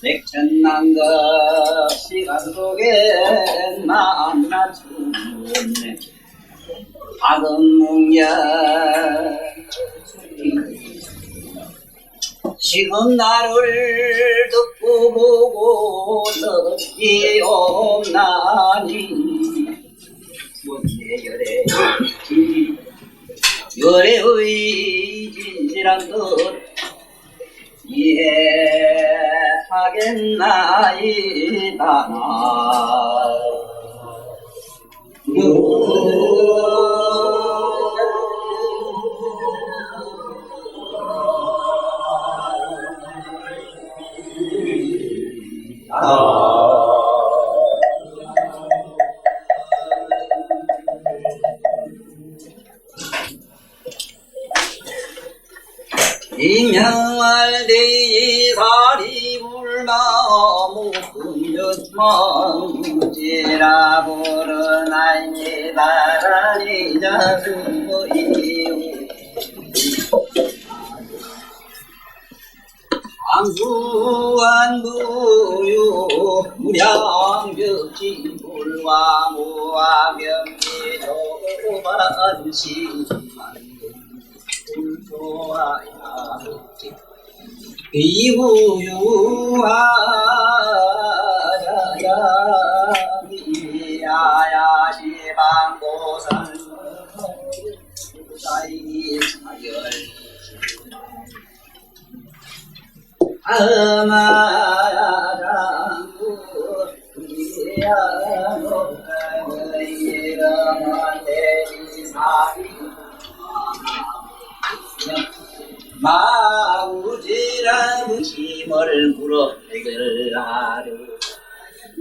백천만가 시간 속에 만나주네 작은 뭉야 지금 나를 듣고 보고 듣기옵나니 뭔데 열애의 진실한 것 이해하겠나이다. 이명할 대이사리 불마무 금전망지라 부르나이다라니 자수이우 암수한 부유 무량벽지 불과 무화병기 조반시 비부유하야야 미야야 시방고산 사이니 사열 아마야장구 미야노 이름은 대지사리 마우지라는 힘을 물어 해결하려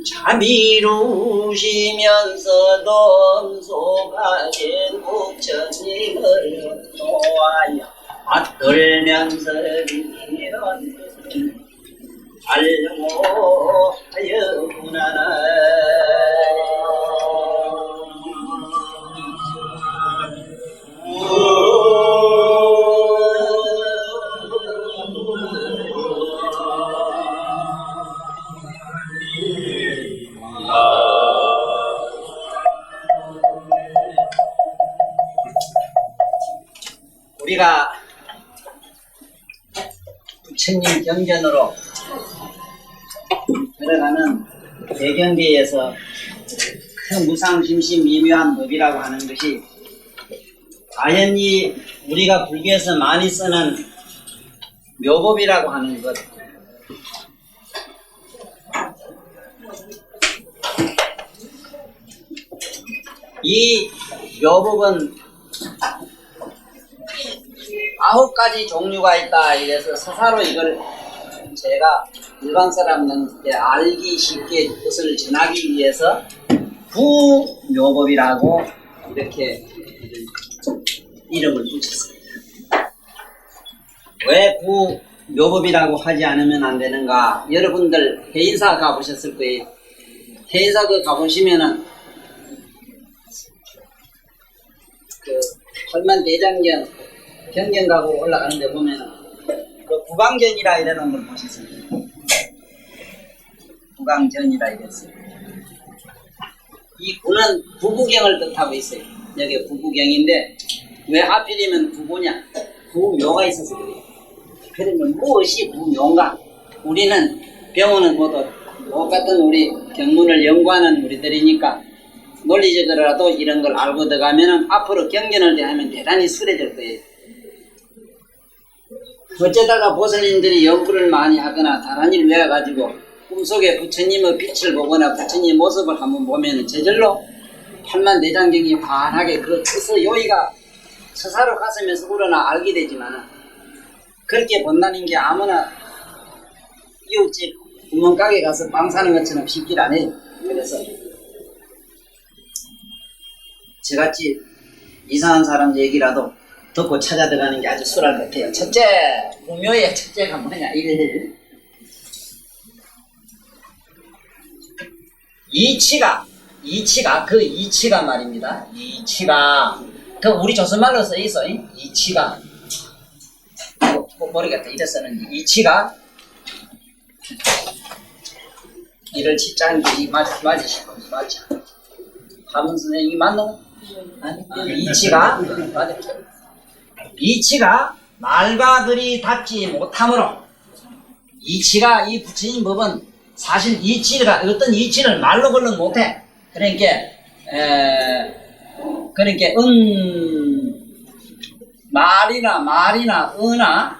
잠이루시면서도 소가진 목천님을 놓아야 받들면서 이런 알려고 하여구나 우리가 부처님 경전으로 들어가는 대경계에서 큰 무상심심 미묘한 법이라고 하는 것이 자연히 우리가 불교에서 많이 쓰는 묘법이라고 하는 것, 이 묘법은 9가지 종류가 있다. 이래서 서사로 이걸 제가 일반 사람들한테 알기 쉽게 뜻을 전하기 위해서 부묘법이라고 이렇게 이름을 붙였습니다. 왜 부묘법이라고 하지 않으면 안 되는가? 여러분들 해인사 가보셨을 거예요. 해인사 가보시면은 그 헐만대장경 경전 가고 올라가는데 보면은 그 구강전이라 이러는 걸 보셨습니다. 구강전이라 이랬어요. 이 구는 부부경을 뜻하고 있어요. 여기 부부경인데 왜 하필이면 부부냐? 부묘가 있어서 그래요. 그러면 무엇이 무명가? 우리는 병원은 모두 똑같은 우리 경문을 연구하는 우리들이니까 논리적으로라도 이런 걸 알고 들어가면은 앞으로 경전을 대하면 대단히 수레질 거예요. 어쩌다가 보살님들이 연구를 많이 하거나 다른 일 외워가지고 꿈속에 부처님의 빛을 보거나 부처님 모습을 한번 보면은 저절로 팔만대장경이 환하게 그 뜻의 요의가 서사로 가슴에서 우러나 알게 되지만 그렇게 본다는 게 아무나 이웃집 구멍가게 가서 빵 사는 것처럼 쉽지 않아요. 그래서 저같이 이상한 사람 얘기라도 듣고 찾아 들어가는 게 아주 수랄 같아요. 첫째, 공묘의 첫째가 뭐냐, 일. 이치가 말입니다. 이치가, 그 우리 조선말로 써 있어, 이치가. 모르겠다, 이래 쓰는지. 이치가, 이를 치자는 게 맞으실 겁니다. 맞죠? 하문 선생님이 맞나? 아니, 이치가 말과 글이 닿지 못하므로 이치가 이 부처님 법은 사실 이치가 어떤 이치를 말로 걸러 못해. 그러니까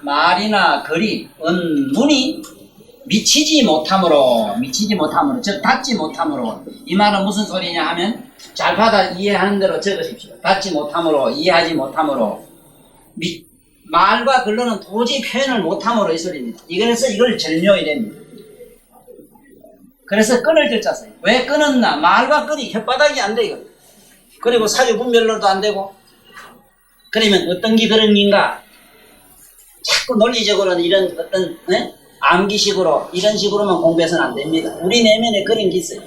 말이나 글이 문이 미치지 못함으로 즉 닿지 못함으로 이 말은 무슨 소리냐 하면 잘 받아 이해하는 대로 적으십시오. 닿지 못함으로 이해하지 못함으로 말과 글로는 도저히 표현을 못함으로 이 소리입니다. 그래서 이걸 절묘이랍니다. 그래서 끊을 글자 써요. 왜 끊었나? 말과 글이 혓바닥이 안 돼요. 그리고 사주 분별로도 안 되고. 그러면 어떤 게 그런 긴가? 자꾸 논리적으로는 이런 어떤 암기식으로 이런 식으로만 공부해서는 안 됩니다. 우리 내면에 그런 게 있어요.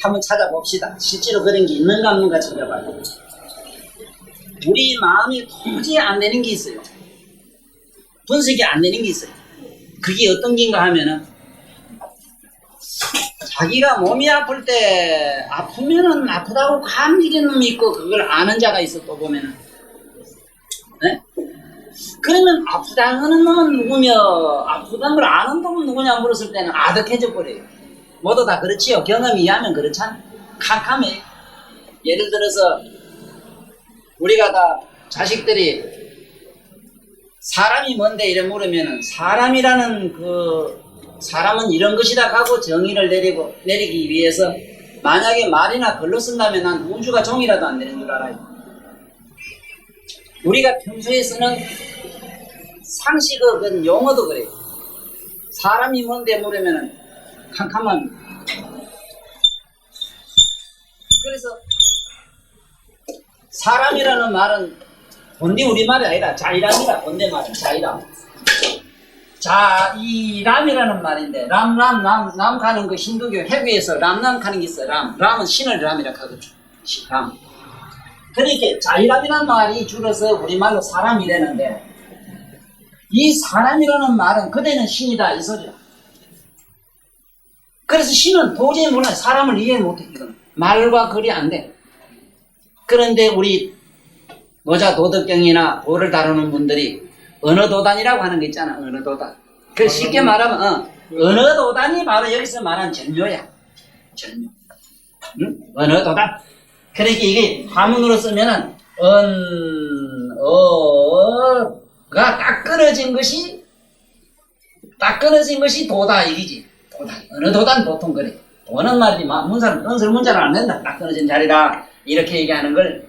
한번 찾아봅시다. 실제로 그런 게 있는가 없는가 찾아봐요. 우리 마음이 도저히 안 되는 게 있어요. 분석이 안 되는 게 있어요. 그게 어떤 게인가 하면은 자기가 몸이 아플 때 아프면은 아프다고 감기는 놈이 있고 그걸 아는 자가 있어 또 보면은 그러면 아프다는 놈은 누구며 아프다는 걸 아는 놈은 누구냐 물었을 때는 아득해져 버려요. 모두 다 그렇지요. 경험이 의하면 그렇잖아. 캄캄해. 예를 들어서 우리가 다 자식들이 사람이 뭔데 이래 물으면은 사람이라는 사람은 이런 것이다 하고 정의를 내리기 위해서 만약에 말이나 글로 쓴다면 난 우주가 종이라도 안 되는 줄 알아요. 우리가 평소에 쓰는 상식의 용어도 그래요. 사람이 뭔데 물으면은 캄캄합니다. 그래서 사람이라는 말은 본디 우리말이 아니라 자이람이라. 본디 말은 자이람. 자이람이라는 말인데 람 가는 그 힌두교 해외에서 람 가는 게 있어요. 람은 신을 람이라 하거든요. 람. 그러니까 자이람이라는 말이 줄여서 우리말로 사람이라는데 이 사람이라는 말은 그대는 신이다 이 소리야. 그래서 신은 도저히 몰라요. 사람을 이해 못해. 이건 말과 글이 안 돼. 그런데 우리 노자 도덕경이나 도를 다루는 분들이 언어도단이라고 하는 거 있잖아. 언어도단. 그 쉽게 말하면 언어도단이 바로 여기서 말한 절묘야. 절묘. 응? 언어도단. 그러니까 이게 화문으로 쓰면은 가 딱 끊어진 것이 도다 이기지. 도다. 언어도단 보통 그래. 도는 말이지 문사는 은설문자를 안 낸다. 딱 끊어진 자리라 이렇게 얘기하는 걸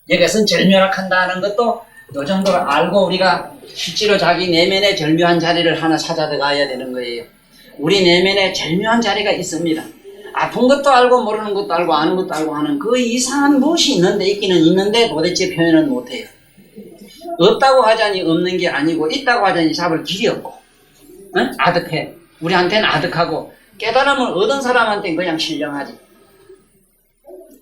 여기서는 절묘라 한다는 것도 요 정도로 알고 우리가 실제로 자기 내면의 절묘한 자리를 하나 찾아 들어가야 되는 거예요. 우리 내면에 절묘한 자리가 있습니다. 아픈 것도 알고 모르는 것도 알고 아는 것도 알고 하는 그 이상한 무엇이 있는데 있기는 있는데 도대체 표현은 못해요. 없다고 하자니 없는 게 아니고 있다고 하자니 잡을 길이 없고 응? 아득해. 우리한테는 아득하고 깨달음을 얻은 사람한테는 그냥 신령하지.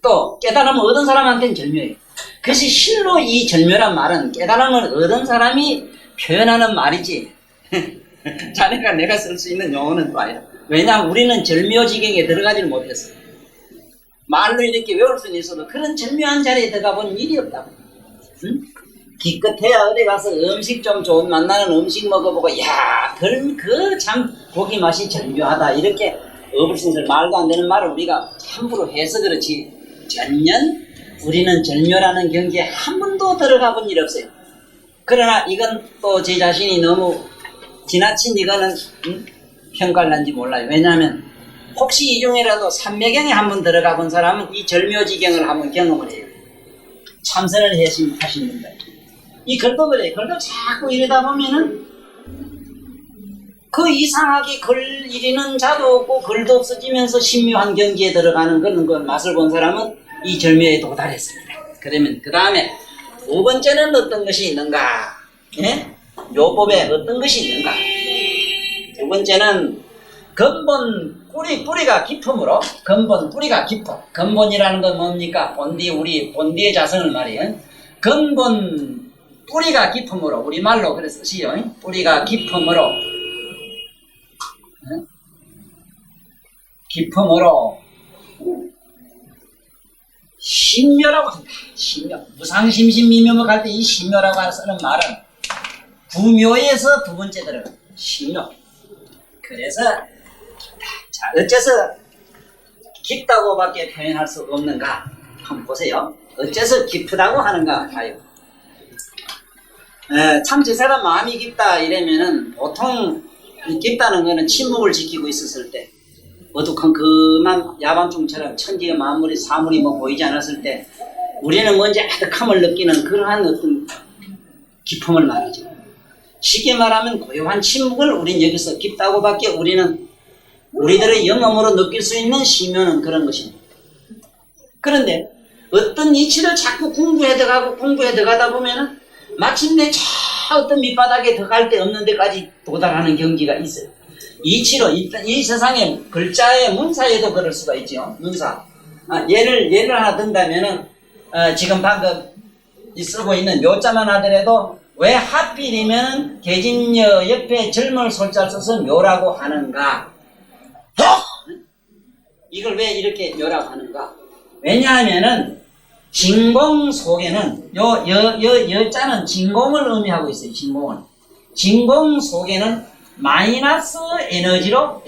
또 깨달음을 얻은 사람한테는 절묘해요. 그래서 실로 이 절묘란 말은 깨달음을 얻은 사람이 표현하는 말이지 자네가 내가 쓸 수 있는 용어는 또 아니라. 왜냐하면 우리는 절묘지경에 들어가지를 못했어. 말로 이렇게 외울 수는 있어도 그런 절묘한 자리에 들어가 본 일이 없다고. 응? 기껏해야 어디 가서 음식 좀 좋은 맛나는 음식 먹어보고 야, 그 참 고기 맛이 절묘하다 이렇게 어불신설 말도 안 되는 말을 우리가 함부로 해서 그렇지 전혀 우리는 절묘라는 경지에 한 번도 들어가 본 일 없어요. 그러나 이건 또 제 자신이 너무 지나친 이거는 평가를 한지 몰라요. 왜냐하면 혹시 이 중에라도 삼매경에 한번 들어가 본 사람은 이 절묘지경을 한번 경험을 해요. 참선을 하신 분들. 이 글도 그래요. 글도 자꾸 이러다 보면은 그 이상하게 글 읽는 자도 없고 글도 없어지면서 신묘한 경지에 들어가는 그런 그 맛을 본 사람은 이 절묘에 도달했습니다. 그러면 그 다음에 두 번째는 어떤 것이 있는가? 예? 묘법에 어떤 것이 있는가? 두 번째는 근본 뿌리가 깊음으로 근본 뿌리가 깊음. 근본이라는 건 뭡니까? 우리 본디의 자성을 말이에요. 근본 뿌리가 깊음으로 우리말로 그래서 쓰시요. 뿌리가 깊음으로 깊음으로 신묘라고 합니다. 신묘. 무상심신미묘목 할 때 이 신묘라고 쓰는 말은 구묘에서 두 번째 들어가. 신묘. 그래서 자, 어째서 깊다고밖에 표현할 수 없는가? 한번 보세요. 어째서 깊다고 하는가 봐요. 참 저 사람 마음이 깊다 이러면은 보통 깊다는 거는 침묵을 지키고 있었을 때 어두컴컴한 야밤중처럼 천지의 만물이 사물이 뭐 보이지 않았을 때 우리는 뭔지 아득함을 느끼는 그러한 어떤 깊음을 말하죠. 쉽게 말하면 고요한 침묵을 우린 여기서 깊다고밖에 우리들의 영험으로 느낄 수 있는 심요는 그런 것입니다. 그런데 어떤 이치를 자꾸 공부해 들어가다 보면은 마침내 저 어떤 밑바닥에 들어갈 데 없는 데까지 도달하는 경지가 있어요. 이치로 이 세상에 글자의 문사에도 그럴 수가 있죠. 문사. 예를 하나 든다면은 지금 방금 쓰고 있는 묘자만 하더라도 왜 하필이면 계진여 옆에 젊을 솔자를 써서 묘라고 하는가? 이걸 왜 이렇게 묘라고 하는가? 왜냐하면은 진공 속에는 여자는 진공을 의미하고 있어요. 진공을. 진공 속에는 마이너스 에너지로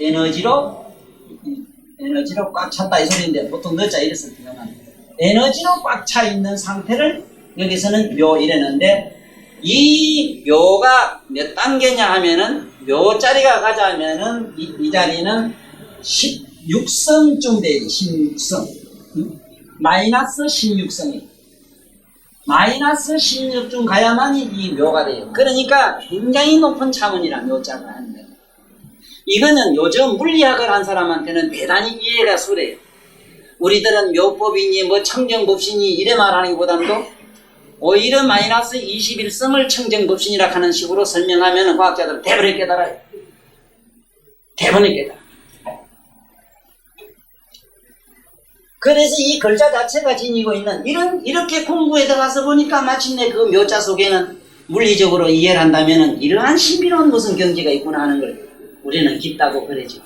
꽉 찼다 이 소리인데 보통 너자 이랬을 때만 에너지로 꽉 차 있는 상태를 여기서는 묘 이랬는데 이 묘가 몇 단계냐 하면은 묘자리가 가자면은 이 자리는 16성쯤 돼요. 16성. 마이너스 16성이. 마이너스 16쯤 가야만이 이 묘가 돼요. 그러니까 굉장히 높은 차원이라 묘자가 하는 거예요. 이거는 요즘 물리학을 한 사람한테는 대단히 이해가 수래요. 우리들은 묘법이니 뭐 청정법신이 이래 말하는 것보다도 오히려 마이너스 21성을 청정법신이라 하는 식으로 설명하면 과학자들은 대번에 깨달아요. 대번에 깨달아요. 그래서 이 글자 자체가 지니고 있는 이렇게 공부에 들어가서 보니까 마침내 그 묘자 속에는 물리적으로 이해를 한다면 이러한 신비로운 무슨 경지가 있구나 하는 걸 우리는 깊다고 그러죠.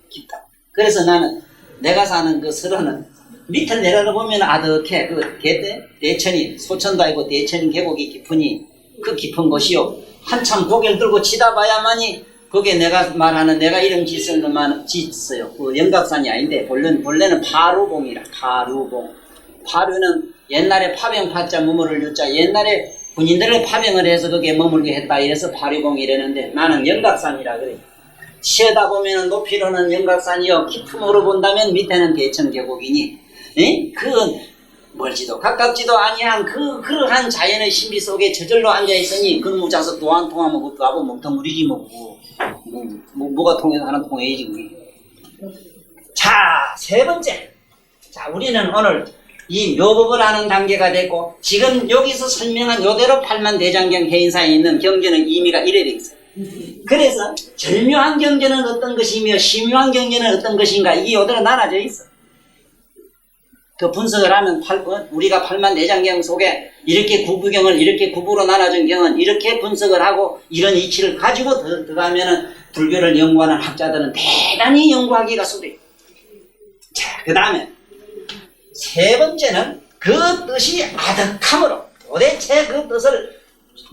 깊다. 그래서 나는 내가 사는 그 설원은 밑을 내려다보면 아득해. 그 대천이 소천도 아니고 대천인 계곡이 깊으니 그 깊은 곳이요. 한참 고개를 들고 치다 봐야만이 그게 내가 말하는 내가 이름 짓어요. 그 영각산이 아닌데 본래는 파루봉이라. 파루봉. 파루는 옛날에 파병 파자 무물을 유자 옛날에 군인들을 파병을 해서 거기에 머물게 했다 이래서 파루봉 이랬는데 나는 영각산이라 그래. 치어다 보면은 높이로는 영각산이요 깊음으로 본다면 밑에는 대천 계곡이니 그건 멀지도 가깝지도 아니한 그러한 자연의 신비 속에 저절로 앉아있으니 그 무자서 또한 통하면 그것도 아버 먹터물이지 뭐가 통해서 하나 통해야지 그게. 자, 세 번째. 자, 우리는 오늘 이 묘법을 하는 단계가 됐고 지금 여기서 설명한 요대로 팔만대장경 해인사에 있는 경전의 의미가 이래 돼 있어요. 그래서 절묘한 경전은 어떤 것이며 심묘한 경전은 어떤 것인가 이게 요대로 나눠져 있어. 그 분석을 하면 우리가 팔만대장경 속에 이렇게 구부경을 이렇게 구부로 나눠준 경은 이렇게 분석을 하고 이런 이치를 가지고 들어가면은 불교를 연구하는 학자들은 대단히 연구하기가 수월해요. 자, 그 다음에 세 번째는 그 뜻이 아득함으로 도대체 그 뜻을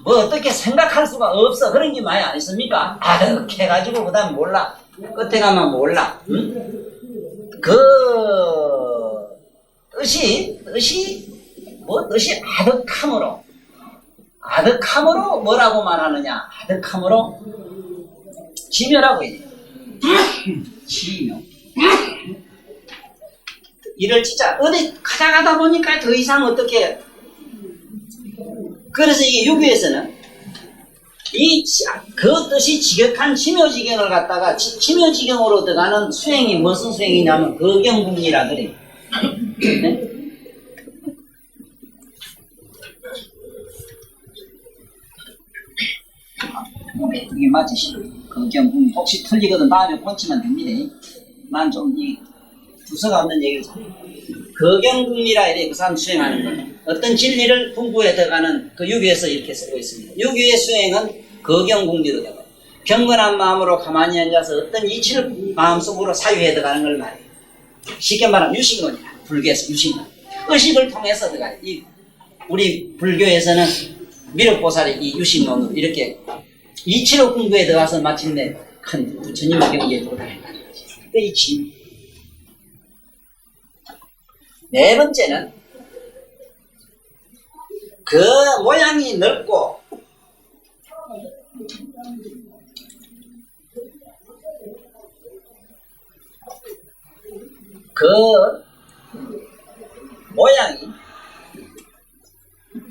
뭐 어떻게 생각할 수가 없어. 그런 게 많이 안 있습니까? 아득해가지고 그 다음 몰라. 끝에 가면 몰라. 응? 그 뜻이 아득함으로 뭐라고 말하느냐? 아득함으로 지묘라고 해요. 지묘. 이를 진짜 어디 가다 보니까 더 이상 어떻게. 그래서 이게 유교에서는 그 뜻이 지격한 지묘지경을 갖다가 지묘지경으로 들어가는 수행이 무슨 수행이냐면 거경궁리라 그래. 네? 이게 맞지? 거경궁 혹시 틀리거든 다음에 본치면 됩니다. 난 좀 이 두서가 없는 얘기를 잘해. 거경궁리라 이래 그 사람 수행하는 거예요. 어떤 진리를 풍부에 들어가는 그 유교에서 이렇게 쓰고 있습니다. 유교의 수행은 거경궁리로 되고 경건한 마음으로 가만히 앉아서 어떤 이치를 마음속으로 사유해 들어가는 걸 말해요. 쉽게 말하면 유신론이라 불교에서 유신론. 의식을 통해서 들어가요. 우리 불교에서는 미륵보살이 이 유신론으로 이렇게 이치로 공부에 들어가서 마침내 큰 부처님의 경지에 도달했다는 거지. 그 이치. 네 번째는 그 모양이 넓고 그 모양이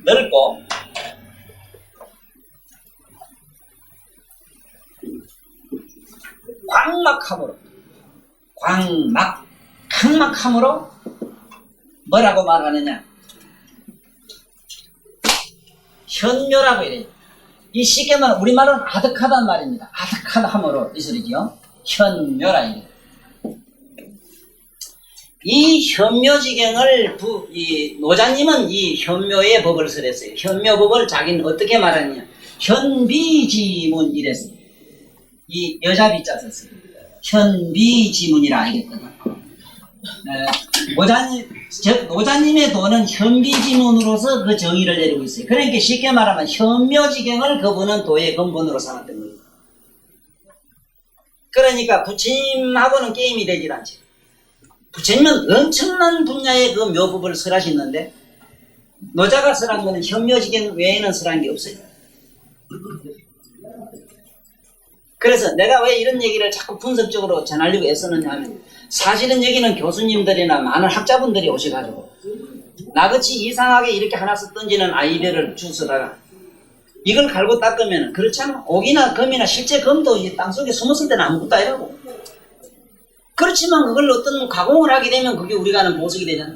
넓고 광막함으로 뭐라고 말하느냐? 현묘라고 이래요. 이 쉽게 말하면 우리말은 아득하단 말입니다. 아득함으로 이 소리지요. 현묘라 이래요. 이 현묘지경을 노자님은 이 현묘의 법을 설했어요. 현묘법을 자기는 어떻게 말하느냐? 현비지문 이랬어요. 이 여자 비자 썼어요. 현비지문이라 알겠거든. 노자님의 도는 현비지문으로서 그 정의를 내리고 있어요. 그러니까 쉽게 말하면 현묘지경을 그분은 도의 근본으로 삼았던 거예요. 그러니까 부처님하고는 게임이 되질 않지. 부처님은 엄청난 분야의 그 묘법을 설하셨는데 노자가 설한 거는 현묘지경 외에는 설한 게 없어요. 그래서 내가 왜 이런 얘기를 자꾸 분석적으로 전하려고 애쓰느냐 하면 사실은 여기는 교수님들이나 많은 학자분들이 오셔가지고 나같이 이상하게 이렇게 하나씩 던지는 아이디어를 주스다가 이걸 갈고 닦으면 그렇잖아. 옥이나 금이나 실제 금도 이 땅속에 숨었을 때는 아무것도 아니라고. 그렇지만 그걸 어떤 가공을 하게 되면 그게 우리가 하는 보석이 되잖아.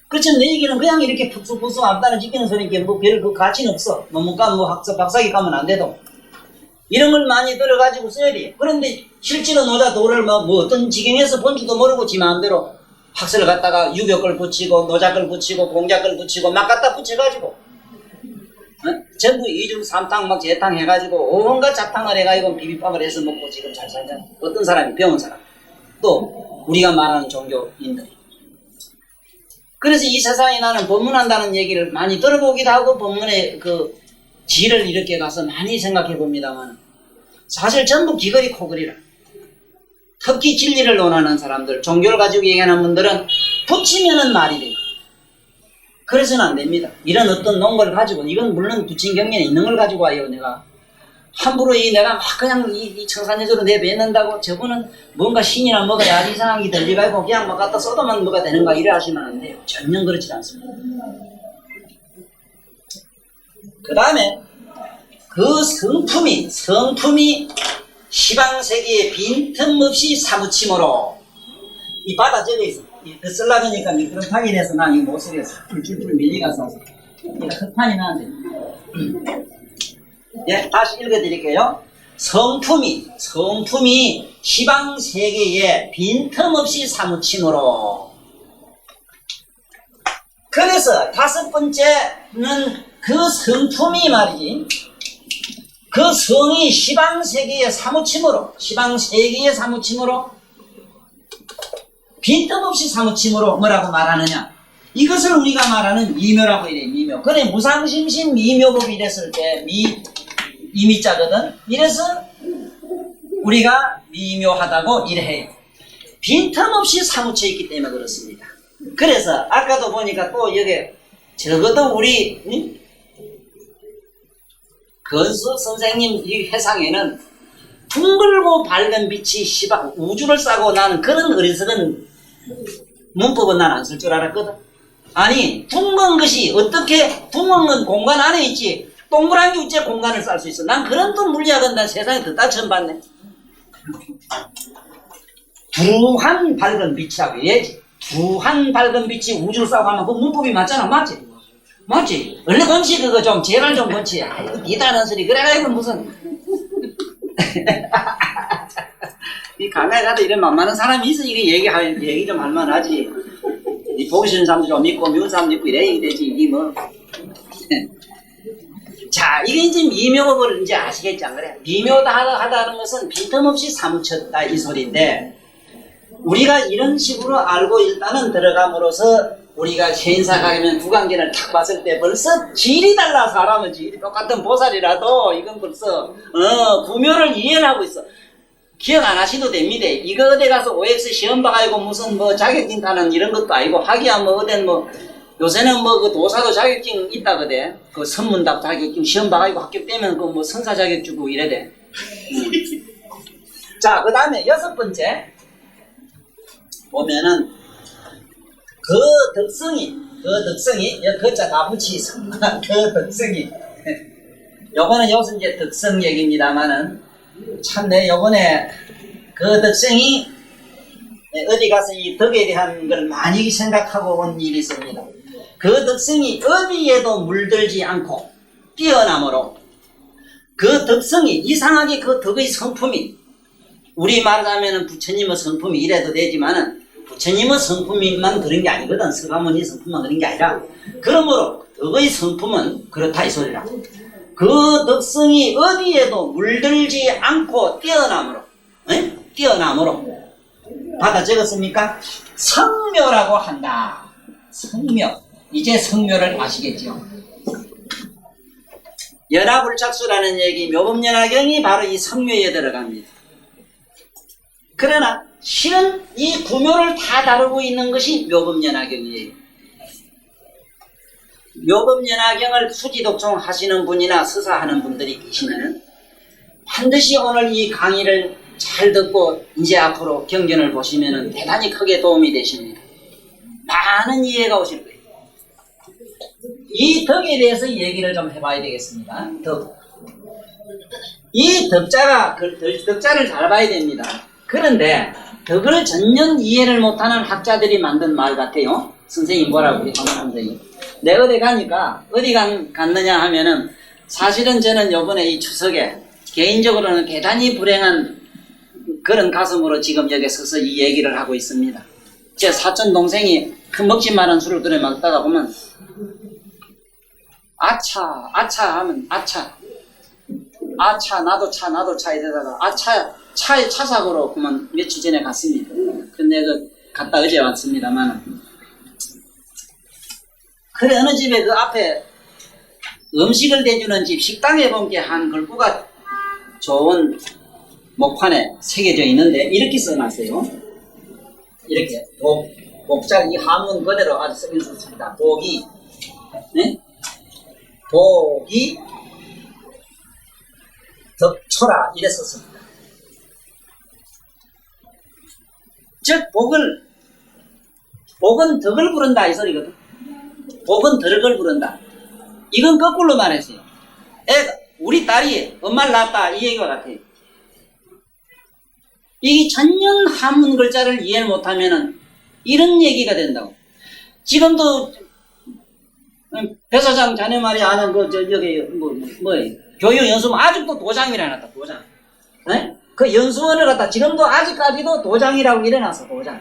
그렇지만 내 얘기는 그냥 이렇게 푹푹푹 앞단을 지키는 소리니까 뭐 별 그 가치는 없어. 논문과 뭐 박사기 가면 안 돼도. 이런 걸 많이 들어가지고 써야 돼요. 그런데 실제로 노자 도를 뭐 어떤 지경에서 본지도 모르고 지 마음대로 학설을 갖다가 유교 걸 붙이고 노자 걸 붙이고 공자 걸 붙이고 막 갖다 붙여가지고 전부 이중 삼탕 막 재탕 해가지고 온갖 자탕을 해가지고 비빔밥을 해서 먹고 지금 잘 살잖아. 어떤 사람이 병원 사람 또 우리가 말하는 종교인들이. 그래서 이 세상에 나는 법문한다는 얘기를 많이 들어보기도 하고 법문의 그 지를 이렇게 가서 많이 생각해 봅니다만 사실 전부 귀걸이 코걸이라. 특히 진리를 논하는 사람들, 종교를 가지고 얘기하는 분들은 붙이면은 말이 돼요. 그래서는 안 됩니다. 이런 어떤 논거를 가지고 이건 물론 부친 경전에 있는 걸 가지고 와요. 내가 함부로 내가 막 그냥 이 청산여조로 내뱉는다고 저거는 뭔가 신이나 뭐가 아주 이상한 게 들리가지고 그냥 막 갖다 써도만 뭐가 되는가 이래 하시면 안 돼요. 전혀 그렇지 않습니다. 그 다음에 그 성품이 시방세계에 빈틈없이 사무침으로 이 바다 저기 있어. 쓰려고 하니까 미끄럼 타기 돼서 난 이거 못 쓰겠어. 줄줄 밀리가서 이거 흑판이 나는데. 예, 다시 읽어드릴게요. 성품이 시방세계에 빈틈없이 사무침으로. 그래서 다섯 번째는 그 성품이 말이지. 그 성이 시방세계의 사무침으로 빈틈없이 사무침으로 뭐라고 말하느냐. 이것을 우리가 말하는 미묘라고 이래, 미묘. 그래, 무상심신 미묘법이 이랬을 때, 이미자거든? 이래서 우리가 미묘하다고 이래해요. 빈틈없이 사무쳐 있기 때문에 그렇습니다. 그래서 아까도 보니까 또 여기 적어도 우리 건수 선생님 이 회상에는 둥글고 밝은 빛이 우주를 싸고 나는 그런 어리석은 문법은 난 안 쓸 줄 알았거든. 아니 둥근 것이 어떻게 둥근 건 공간 안에 있지 동그란 게 어째 공간을 쌀 수 있어. 난 그런 또 물리학은 난 세상에 듣다 처음 봤네. 두한 밝은 빛이라고 해야지. 두한 밝은 빛이 우주를 싸고 하면 그 문법이 맞잖아. 맞지? 맞지? 원래 건치 그거 좀 제발 좀 건치. 아이고 니다는 소리 그래가지고 무슨 이 강가에 가도 이런 만만한 사람이 있어. 이게 얘기 좀 할만하지. 이 보기 싫은 사람도 좀 있고 미운 사람도 있고 이래 되지. 이게 뭐 자, 이게 이제 미묘법을 이제 아시겠지, 안 그래? 미묘하다는 것은 빈틈없이 사무쳤다, 이 소리인데, 우리가 이런 식으로 알고 일단은 들어감으로써 우리가 세인사 가면 구강견을 탁 봤을 때 벌써 질이 달라, 사람은 질이 똑같은 보살이라도 이건 벌써, 구묘를 이해하고 있어. 기억 안 하셔도 됩니다. 이거 어디 가서 OX 시험 봐가지고 무슨 뭐 자격증 타는 이런 것도 아니고, 하기야 뭐 어딘 뭐, 요새는 뭐 그 도사도 자격증 있다거든. 그 선문답 자격증 시험 봐가지고 합격되면 그 뭐 선사 자격 주고 이래 돼. 자, 그 다음에 6번째 보면은 그 덕성이 그자 다 붙이서 그 덕성이 요거는 여기서 이제 덕성 얘기입니다만은 참내 요번에 그 덕성이 어디 가서 이 덕에 대한 걸 많이 생각하고 온 일이 있습니다. 그 덕성이 어디에도 물들지 않고 뛰어남으로 그 덕성이 이상하게 그 덕의 성품이 우리 말하자면 부처님의 성품이 이래도 되지만은 부처님의 성품만 그런 게 아니거든. 서가모니 성품만 그런 게 아니라 그러므로 덕의 성품은 그렇다 이 소리라. 그 덕성이 어디에도 물들지 않고 뛰어남으로 뛰어남으로 받아 적었습니까? 성묘라고 한다. 성묘. 이제 성묘를 아시겠죠? 연화불착수라는 얘기, 묘법연화경이 바로 이 성묘에 들어갑니다. 그러나 실은 이 구묘를 다 다루고 있는 것이 묘법연화경이에요. 묘법연화경을 수지독종 하시는 분이나 서사하는 분들이 계시면은 반드시 오늘 이 강의를 잘 듣고 이제 앞으로 경전을 보시면은 대단히 크게 도움이 되십니다. 많은 이해가 오실 거예요. 이 덕에 대해서 얘기를 좀 해봐야 되겠습니다. 덕. 이 덕자가, 덕자를 잘 봐야 됩니다. 그런데 덕을 전혀 이해를 못하는 학자들이 만든 말 같아요. 선생님 뭐라고 우리 강원 선생님. 내가 어디 가니까 어디 갔느냐 하면은 사실은 저는 요번에 이 추석에 개인적으로는 대단히 불행한 그런 가슴으로 지금 여기 서서 이 얘기를 하고 있습니다. 제 사촌 동생이 그 먹지 말은 술을 그래 먹다가 보면 아차 하면 아차 나도 차 이러다가 차에 차사고로 그만 며칠 전에 갔습니다. 근데 갔다 어제 왔습니다만 그래 어느 집에 그 앞에 음식을 대주는 집 식당에 본 게 한 글귀가 좋은 목판에 새겨져 있는데 이렇게 써놨어요. 이렇게 복장 이 한문 그대로 아주 써있습니다. 복이 덕초라 이랬었습니다. 즉 복은 덕을 부른다 이 소리거든. 복은 덕을 부른다. 이건 거꾸로 말했어요. 우리 딸이 엄마를 낳았다 이 얘기와 같아요. 이게 전년 한문 글자를 이해를 못하면은 이런 얘기가 된다고. 지금도 배 사장 자네 말이 아는 여기 교육 연수원 아직도 도장이라 해놨다. 도장. 그 연수원을 갖다 지금도 아직까지도 도장이라고 일어났어. 도장.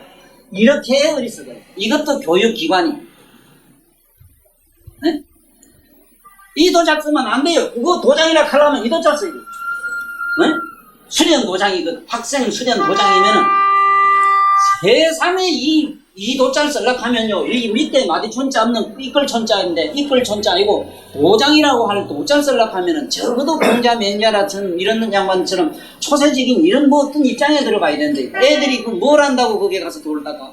이렇게 어리석어요. 이것도 교육기관이. 이 도장 쓰면 안 돼요. 그거 도장이라 하려면 이 도장 써야 돼. 수련 도장이거든. 학생 수련 도장이면은 세상에 이 도자를 쓰려하면요, 이 밑에 마디촌자 없는 이끌촌자인데, 이끌촌자 아니고 도장이라고 할 도자를 쓰려하면은 적어도 공자, 맹자라 이런 양반처럼 초세적인 이런 뭐 어떤 입장에 들어가야 되는데, 애들이 그 뭘 한다고 거기에 가서 돌다가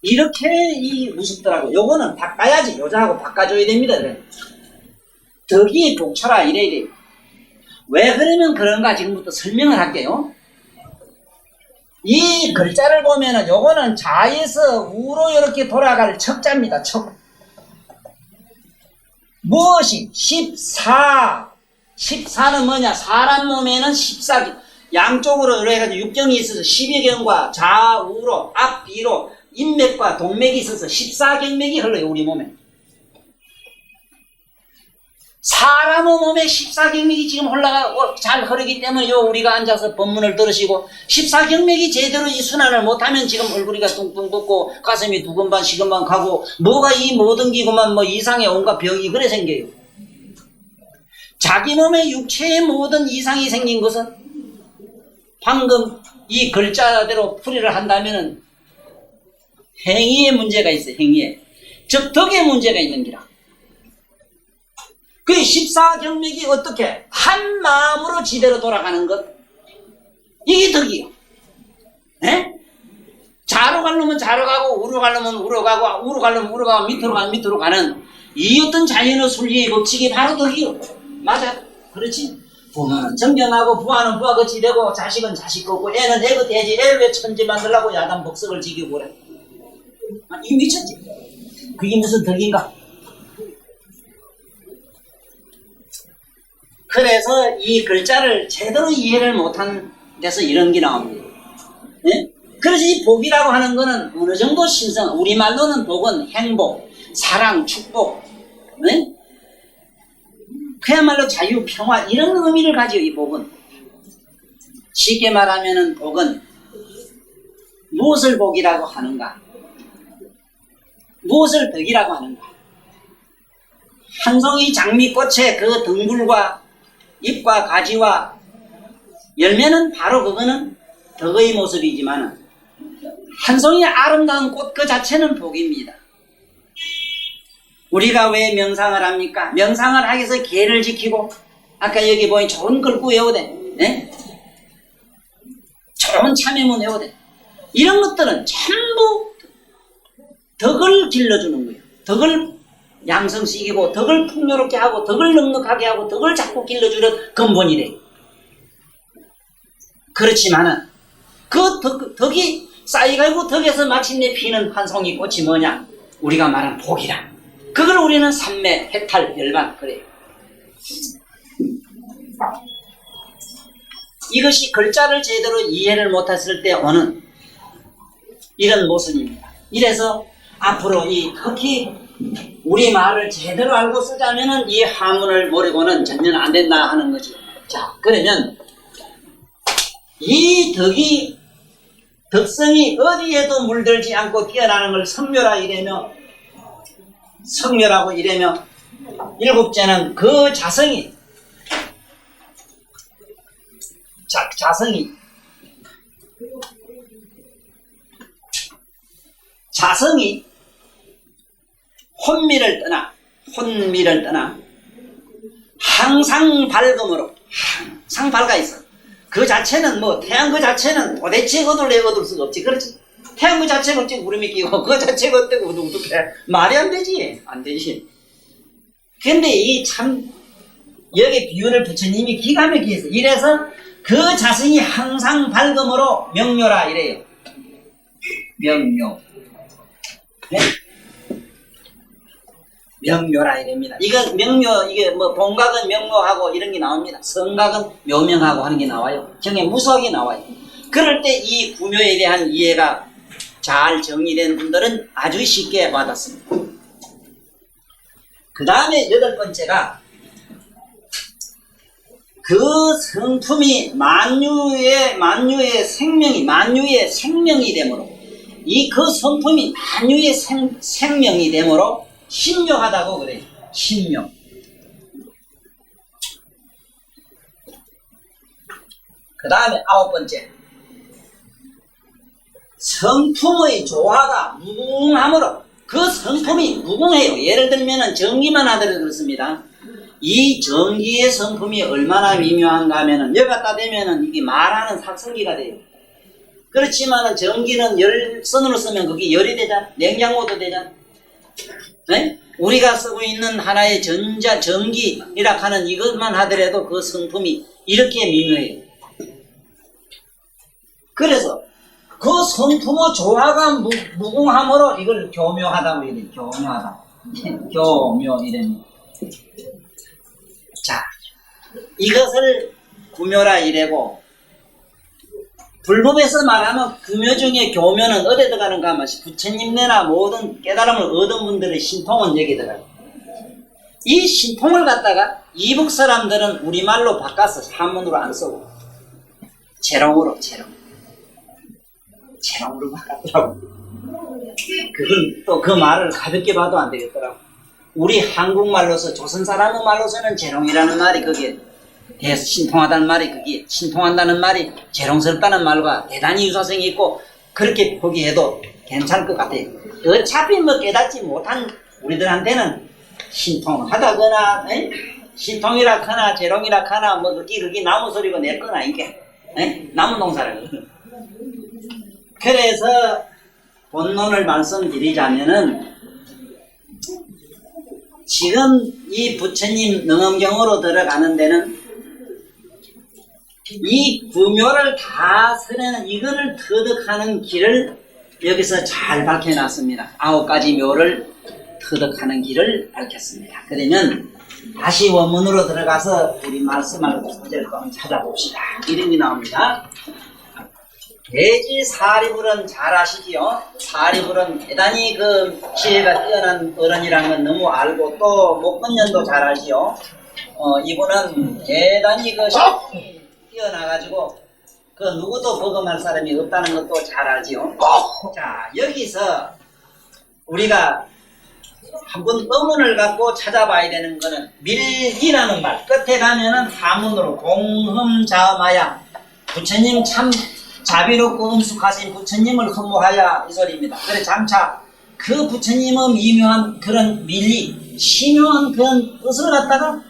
이렇게 무섭더라고. 요거는 바꿔야지. 여자하고 바꿔줘야 됩니다. 그래. 덕이 복처라 이래. 왜 그러면 그런가 지금부터 설명을 할게요. 이 글자를 보면은 요거는 자에서 우로 이렇게 돌아갈 척자입니다. 척. 무엇이? 14는 뭐냐? 사람 몸에는 14, 양쪽으로 해가지고 육경이 있어서 12경과 좌우로, 앞, 뒤로 인맥과 동맥이 있어서 14경맥이 흘러요, 우리 몸에. 사람의 몸에 14경맥이 지금 올라가고 잘 흐르기 때문에 우리가 앉아서 법문을 들으시고 14경맥이 제대로 이 순환을 못하면 지금 얼굴이가 뚱뚱 붓고 가슴이 두근반 시근반 가고 뭐가 이 모든 기구만 뭐 이상의 온갖 병이 그래 생겨요. 자기 몸의 육체의 모든 이상이 생긴 것은 방금 이 글자대로 풀이를 한다면은 행위에 문제가 있어요. 행위에. 즉 덕에 문제가 있는 기라. 그 14경맥이 어떻게 한 마음으로 지대로 돌아가는 것, 이게 덕이요. 에? 좌로 가려면 좌로 가고 우로 가려면 우로 가고 우로 가려면 우로 가고 밑으로 가면 밑으로 가는 이 어떤 자연의 순리의 법칙이 바로 덕이요. 맞아. 그렇지. 부모는 정경하고 부하는 부하 같이 되고 자식은 자식 같고 애는 애 같이 해야지. 애를 왜 천지 만들라고 야단 복석을 지기고 그래. 이 미쳤지. 그게 무슨 덕인가? 그래서 이 글자를 제대로 이해를 못한 데서 이런 게 나옵니다. 네? 그래서 이 복이라고 하는 거는 어느 정도 신성, 우리말로는 복은 행복, 사랑, 축복, 네? 그야말로 자유, 평화 이런 의미를 가지요. 이 복은. 쉽게 말하면 복은 무엇을 복이라고 하는가? 무엇을 덕이라고 하는가? 한 송이 장미꽃의 그 덩굴과 잎과 가지와 열매는 바로 그거는 덕의 모습이지만 한 송이 아름다운 꽃 그 자체는 복입니다. 우리가 왜 명상을 합니까? 명상을 하기 위해서 계를 지키고 아까 여기 보니 좋은 글구 외우대, 네? 좋은 참여문 외우대. 이런 것들은 전부 덕을 길러주는 거예요. 덕을 양성시키고 덕을 풍요롭게 하고 덕을 넉넉하게 하고 덕을 자꾸 길러주는 근본이래. 그렇지만은 그 덕이 쌓여가지고 덕에서 마침내 피는 한 송이 꽃이 뭐냐? 우리가 말하는 복이라. 그걸 우리는 삼매, 해탈, 열반 그래요. 이것이 글자를 제대로 이해를 못했을 때 오는 이런 모습입니다. 이래서 앞으로 특히 우리 말을 제대로 알고 쓰자면은 이 하문을 모르고는 전혀 안 된다 하는 거지. 자, 그러면 이 덕성이 어디에도 물들지 않고 뛰어나는 걸 성묘라 이래며, 성묘라고 이래며, 일곱째는 그 자성이 혼미를 떠나 항상 밝음으로 항상 밝아 있어. 그 자체는 뭐 태양 그 자체는 도대체 얻을 수가 없지. 그렇지? 태양 그 자체가 어찌 구름이 끼고 그 자체가 어떻게 어떻게 말이 안 되지. 근데 이 참 여기 비유를 부처님이 기가 막히게 했어. 이래서 그 자성이 항상 밝음으로 명료라 이래요. 명료. 네? 명료라 이랍니다. 이거 명료, 이게 뭐 본각은 명료하고 이런 게 나옵니다. 성각은 묘명하고 하는 게 나와요. 경에 무수하게 나와요. 그럴 때 이 구묘에 대한 이해가 잘 정리된 분들은 아주 쉽게 와닿습니다. 그 다음에 여덟 번째가 그 성품이 만유의 생명이 되므로 이 그 성품이 만유의 생명이 되므로 신묘하다고 그래요. 신묘. 그 다음에 아홉 번째. 성품의 조화가 무궁함으로 그 성품이 무궁해요. 예를 들면 전기만 하더라도 그렇습니다. 이 전기의 성품이 얼마나 미묘한가 하면은 열 갖다 대면은 이게 말하는 삭성기가 돼요. 그렇지만은 전기는 열선으로 쓰면 그게 열이 되잖아. 냉장고도 되잖아. 네? 우리가 쓰고 있는 하나의 전기이라 하는 이것만 하더라도 그 성품이 이렇게 미묘해요. 그래서 그 성품의 조화가 무궁함으로 이걸 교묘하다고 이래. 교묘하다. 교묘 이랍니다. 자, 이것을 구묘라 이래고, 불법에서 말하면 구묘 중에 교묘는 어디에 들어가는가 하면 부처님네나 모든 깨달음을 얻은 분들의 신통은 여기 들어가요. 이 신통을 갖다가 이북 사람들은 우리말로 바꿔서 한문으로 안 쓰고 재롱으로 바꿨더라고. 그건 또 그 말을 가볍게 봐도 안 되겠더라고. 우리 한국말로서 조선 사람의 말로서는 재롱이라는 말이 그게 신통하다는 말이 그게 신통한다는 말이 재롱스럽다는 말과 대단히 유사성이 있고 그렇게 포기해도 괜찮을 것 같아요. 어차피 뭐 깨닫지 못한 우리들한테는 신통하다거나 신통이라 하나 재롱이라 하나 뭐 그게 나무 소리고 내 거나 이게 나무 농사라고. 그래서 본론을 말씀드리자면은 지금 이 부처님 능엄경으로 들어가는 데는 이 구묘를 다 설하는 이거를 터득하는 길을 여기서 잘 밝혀놨습니다. 9가지 묘를 터득하는 길을 밝혔습니다. 그러면 다시 원문으로 들어가서 우리 말씀을 구절 좀 찾아봅시다. 이름이 나옵니다. 대지 사리불은 잘 아시지요? 사리불은 대단히 그 지혜가 뛰어난 어른이라는 건 너무 알고 또 목건년도 잘 알지요? 이분은 대단히 그 뛰어나가지고 그 누구도 버금할 사람이 없다는 것도 잘 알지요? 자, 여기서 우리가 한번 의문을 갖고 찾아봐야 되는 거는 밀기라는 말 끝에 가면은 하문으로 공흠자마야 부처님 참 자비롭고 음숙하신 부처님을 흠모하야 이 소리입니다. 그래 장차 그 부처님의 미묘한 그런 밀리 심묘한 그런 뜻을 갖다가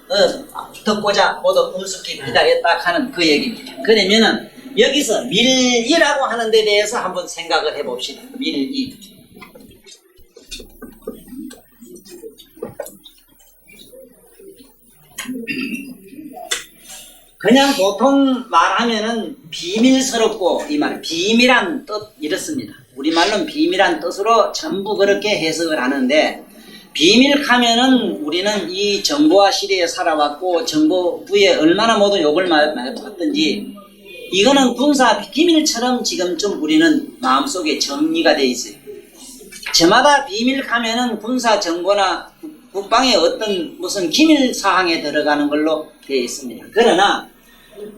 듣고자 모두 음숙히 기다렸다 하는 그 얘기입니다. 그러면은 여기서 밀이라고 하는 데 대해서 한번 생각을 해봅시다. 밀이 그냥 보통 말하면은 비밀스럽고 이 말 비밀한 뜻 이렇습니다. 우리말로는 비밀한 뜻으로 전부 그렇게 해석을 하는데 비밀하면은 우리는 이 정보화 시대에 살아왔고 정보부에 얼마나 모두 욕을 많이 받던지 이거는 군사 기밀처럼 지금 좀 우리는 마음속에 정리가 돼 있어요. 저마다 비밀하면은 군사 정보나 국방의 어떤 무슨 기밀 사항에 들어가는 걸로 되어 있습니다. 그러나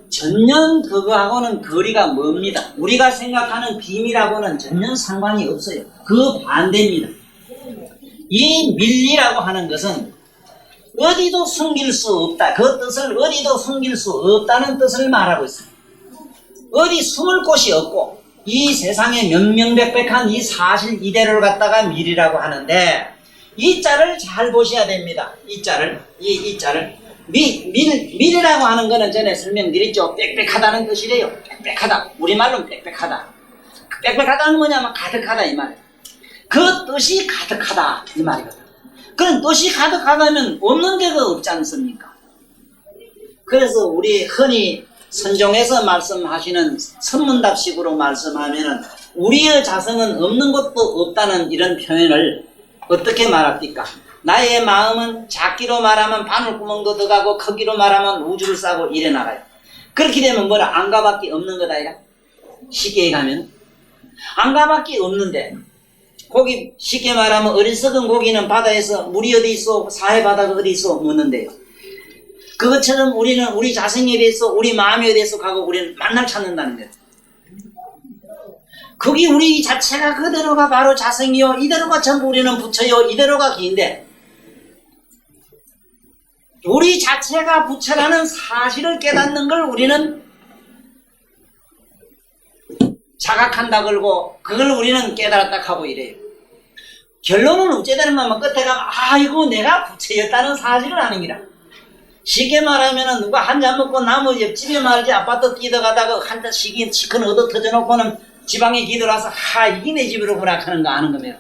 전혀 그거하고는 거리가 멉니다. 우리가 생각하는 비밀하고는 전혀 상관이 없어요. 그 반대입니다. 이 밀리라고 하는 것은 어디도 숨길 수 없다. 그 뜻을 어디도 숨길 수 없다는 뜻을 말하고 있습니다. 어디 숨을 곳이 없고 이 세상에 명명백백한 이 사실 이대로를 갖다가 밀이라고 하는데 이 자를 잘 보셔야 됩니다. 이 자를 밀이라고 하는 거는 전에 설명드렸죠. 빽빽하다는 뜻이래요. 빽빽하다. 우리말로는 빽빽하다. 빽빽하다는 뭐냐면 가득하다 이 말이에요. 그 뜻이 가득하다 이 말이거든. 그런 뜻이 가득하다면 없는 데가 없지 않습니까? 그래서 우리 흔히 선종에서 말씀하시는 선문답식으로 말씀하면은 우리의 자성은 없는 것도 없다는 이런 표현을 어떻게 말합니까? 나의 마음은 작기로 말하면 바늘구멍도 들어가고 크기로 말하면 우주를 싸고 이래 나가요. 그렇게 되면 뭐라 안가밖에 없는 거다 이가? 쉽게 가면 안가밖에 없는데 고기 쉽게 말하면 어리석은 고기는 바다에서 물이 어디 있어 사해 바다가 어디 있어 묻는데요. 그것처럼 우리는 우리 자성에 대해서 우리 마음에 대해서 가고 우리는 만날 찾는다는 거예요. 그게 우리 자체가 그대로가 바로 자성이요 이대로가 전부 우리는 부처요 이대로가 기인데 우리 자체가 부처라는 사실을 깨닫는 걸 우리는 자각한다 그러고 그걸 우리는 깨달았다 하고 이래요. 결론은 어찌되는 말만 끝에 가면 아이고 내가 부처였다는 사실을 아는 기라. 쉽게 말하면 누가 한 잔 먹고 나무 옆집에 말이지 아파트 뛰다 가다가 한 잔 시큰 얻어 터져놓고는 지방에 기들어와서 이게 내 집으로 부락하는 거 아는 겁니다.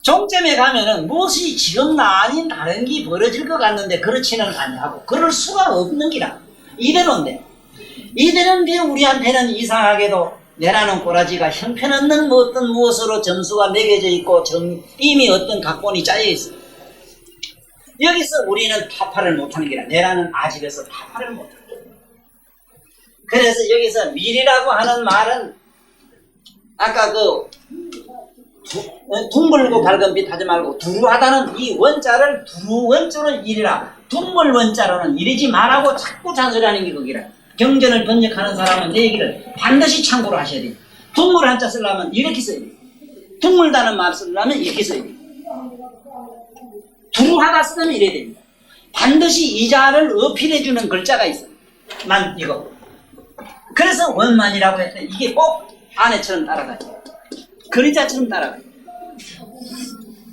종점에 가면은 무엇이 지금 나 아닌 다른 게 벌어질 것 같는데 그렇지는 않냐고. 그럴 수가 없는 기라. 이대로인데. 이대로인데 우리한테는 이상하게도 내라는 꼬라지가 형편없는 어떤 무엇으로 점수가 매겨져 있고 이미 어떤 각본이 짜여 있어. 여기서 우리는 타파를 못하는 게라. 내라는 아집에서 타파를 못하는 거야. 그래서 여기서 밀이라고 하는 말은 아까 둥글고 밝은 빛 하지 말고 두루하다는 이 원자를 두루 원자로는 일이라 둥글 원자로는 이러지 말라고 자꾸 잔소리하는 게 거기라. 경전을 번역하는 사람은 내 얘기를 반드시 참고로 하셔야 돼요. 둥글 한자 쓰려면 이렇게 써야 돼요. 둥글다는 말 쓰려면 이렇게 써야 돼요. 두루하다 쓰면 이래야 됩니다. 반드시 이 자를 어필해주는 글자가 있어요. 이거. 그래서 원만이라고 했더니 이게 꼭 안에처럼 따라가요. 그리자처럼 따라가요.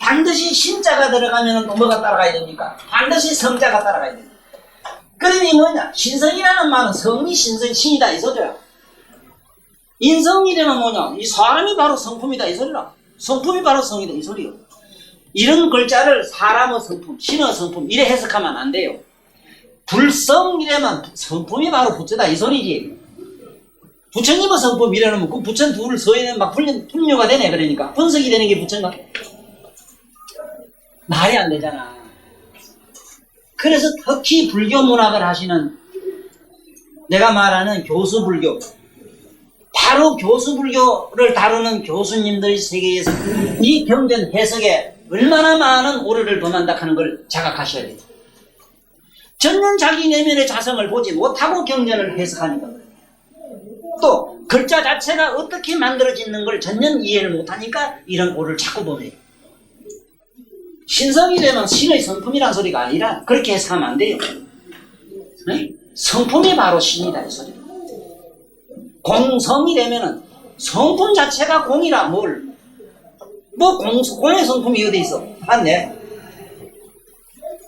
반드시 신자가 들어가면 또 뭐가 따라가야 됩니까? 반드시 성자가 따라가야 됩니다. 그러니 뭐냐? 신성이라는 말은 성이 신이다 이 소리야. 인성이라면 뭐냐? 이 사람이 바로 성품이다 이 소리라. 성품이 바로 성이다 이 소리요. 이런 글자를 사람의 성품, 신의 성품 이래 해석하면 안 돼요. 불성이라면 성품이 바로 부처다 이 소리지. 부처님의 성품 이래놓으면 그 부처 둘을 서에는 막 분류가 되네. 그러니까 분석이 되는 게 부처인가? 말이 안 되잖아. 그래서 특히 불교 문학을 하시는 내가 말하는 교수불교, 바로 교수불교를 다루는 교수님들의 세계에서 이 경전 해석에 얼마나 많은 오류를 범한다 하는 걸 자각하셔야 돼요. 전년 자기 내면의 자성을 보지 못하고 경전을 해석하니까 그래요. 또 글자 자체가 어떻게 만들어지는 걸 전년 이해를 못하니까 이런 오류를 자꾸 범해요. 신성이라면 신의 성품이란 소리가 아니라 그렇게 해석하면 안 돼요. 네? 성품이 바로 신이다 이 소리. 공성이라면 성품 자체가 공이라 공의 성품이 어디 있어? 맞네.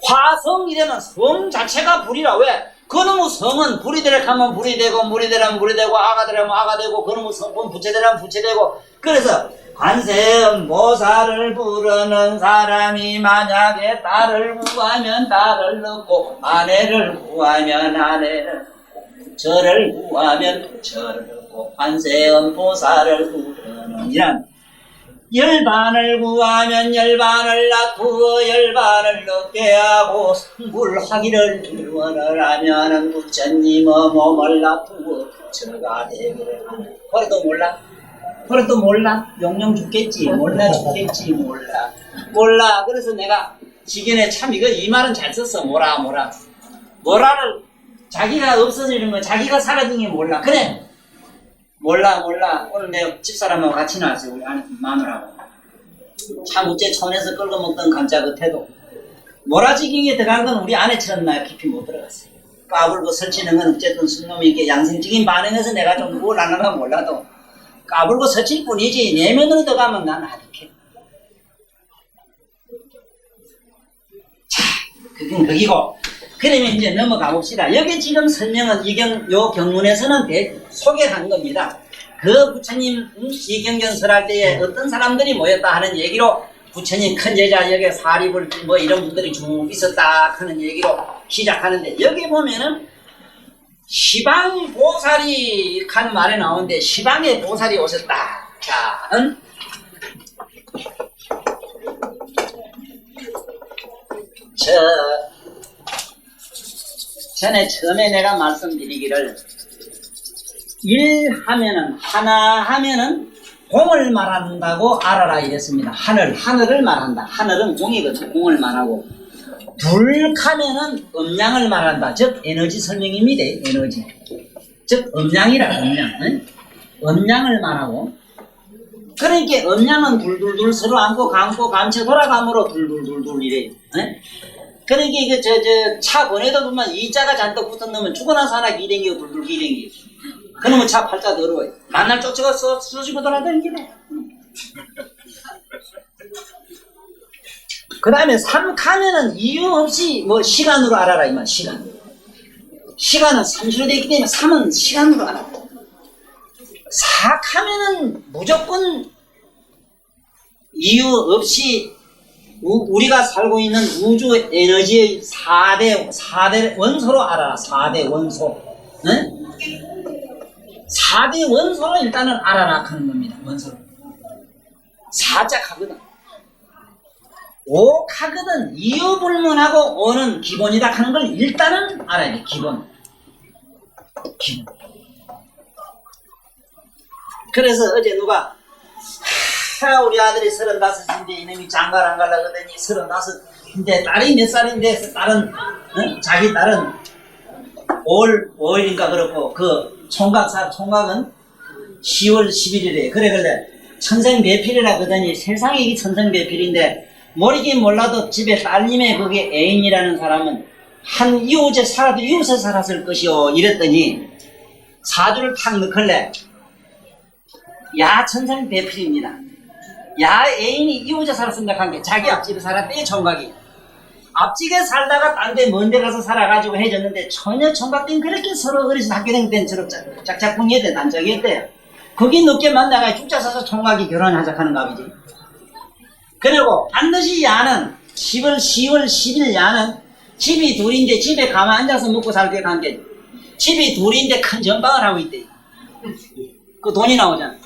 화성이라면 성 자체가 불이라. 왜? 그놈의 성은 불이 되려면 불이 되고 물이 되려면 물이 되고 아가 되려면 아가 되고 그놈의 성품 부채 되려면 부채 되고. 그래서 관세음 보살을 부르는 사람이 만약에 딸을 구하면 딸을 넣고 아내를 구하면 아내를 저를 구하면 저를 넣고 관세음 보살을 부르는 이란 열반을 구하면 열반을 놔두어 열반을 넣게 하고 성불하기를 기원을 하면은 부처님의 몸을 놔두어 부처가 되기를 하는. 그래도 몰라? 그래도 몰라? 용용 죽겠지? 몰라 죽겠지? 몰라. 그래서 내가 지견에 참 이 말은 잘 썼어. 뭐라를 자기가 없어지는 거 자기가 사라진 게 몰라. 그래. 몰라. 오늘 내 집사람하고 같이 나왔어요. 우리 마누라하고. 참 우째 촌에서 끌고 먹던 감자 겉에도 모라지경에 들어간 건 우리 아내처럼 나 깊이 못 들어갔어요. 까불고 설치는 건 어쨌든 순놈이 이렇게 양성적인 반응에서 내가 좀 뭘 하는가 몰라도 까불고 설칠 뿐이지 내면으로 들어가면 난 아득해. 자, 그건 그기고. 그러면 이제 넘어가 봅시다. 여기 지금 설명은 요 경문에서는 소개한 겁니다. 그 부처님 이경전 설할 때에 어떤 사람들이 모였다 하는 얘기로 부처님 큰 제자 여기 사립을 이런 분들이 쭉 있었다 하는 얘기로 시작하는데 여기 보면은 시방 보살이 하는 말에 나오는데 시방에 보살이 오셨다. 자, 전에 처음에 내가 말씀드리기를 일하면은 하나 하면은 공을 말한다고 알아라 이랬습니다. 하늘을 말한다. 하늘은 공이거든. 공을 말하고 둘 하면은 음량을 말한다. 즉 에너지 설명입니다. 에너지. 즉 음량이라 음량. 음량을 말하고 그러니까 음량은 둘둘둘 서로 안고 감고 감춰 돌아감으로 둘둘둘둘 이래요. 그러니까 이거 차 보내다 보면 이자가 잔뜩 붙었으면 죽어나서 하나 기댕기고 둘둘 기댕기고 그놈의 차 팔자 더러워요. 만날 쫓아가서 수지고 돌아다니네. 그 다음에 3카면은 이유 없이 뭐 시간으로 알아라 이만 시간. 시간은 3수로 되어 있기 때문에 3은 시간으로 알아라. 4카면은 무조건 이유 없이 우리가 살고 있는 우주 에너지의 4대 원소로 알아라. 4대 원소. 응? 4대 원소로 일단은 알아라 하는 겁니다. 원소로. 4짝하거든. 5카거든. 이유 불문하고 5는 기본이다 하는 걸 일단은 알아야 돼. 기본. 그래서 어제 누가 우리 아들이 35인데 이놈이 장가를 안 가려고 하더니 35인데 딸이 몇 살인데 딸은 자기 딸은 5월인가 그렇고 그 총각은 10월 11일에 그래 천생배필이라 그러더니 세상에 이게 천생배필인데 모르긴 몰라도 집에 딸님의 그게 애인이라는 사람은 한 이웃에 살아도 이웃에 살았을 것이요 이랬더니 사주를 탁 넣길래 야 천생배필입니다. 야 애인이 이웃에 살았습니다 한 게 자기 앞집에 살았대 총각이. 앞집에 살다가 딴 데 먼 데 가서 살아가지고 해줬는데 전혀 총각들은 그렇게 서로 어려서 학교 다닐 때는 저렇게 짝짝꿍이었대 난짝이었대요. 거기 늦게 만나가 죽자 사서 총각이 결혼하자 하는 값이지. 그리고 반드시 야는 10월 10일 야는 집이 둘인데 집에 가만 앉아서 먹고 살게 간게 집이 둘인데 큰 전방을 하고 있대. 그 돈이 나오잖아.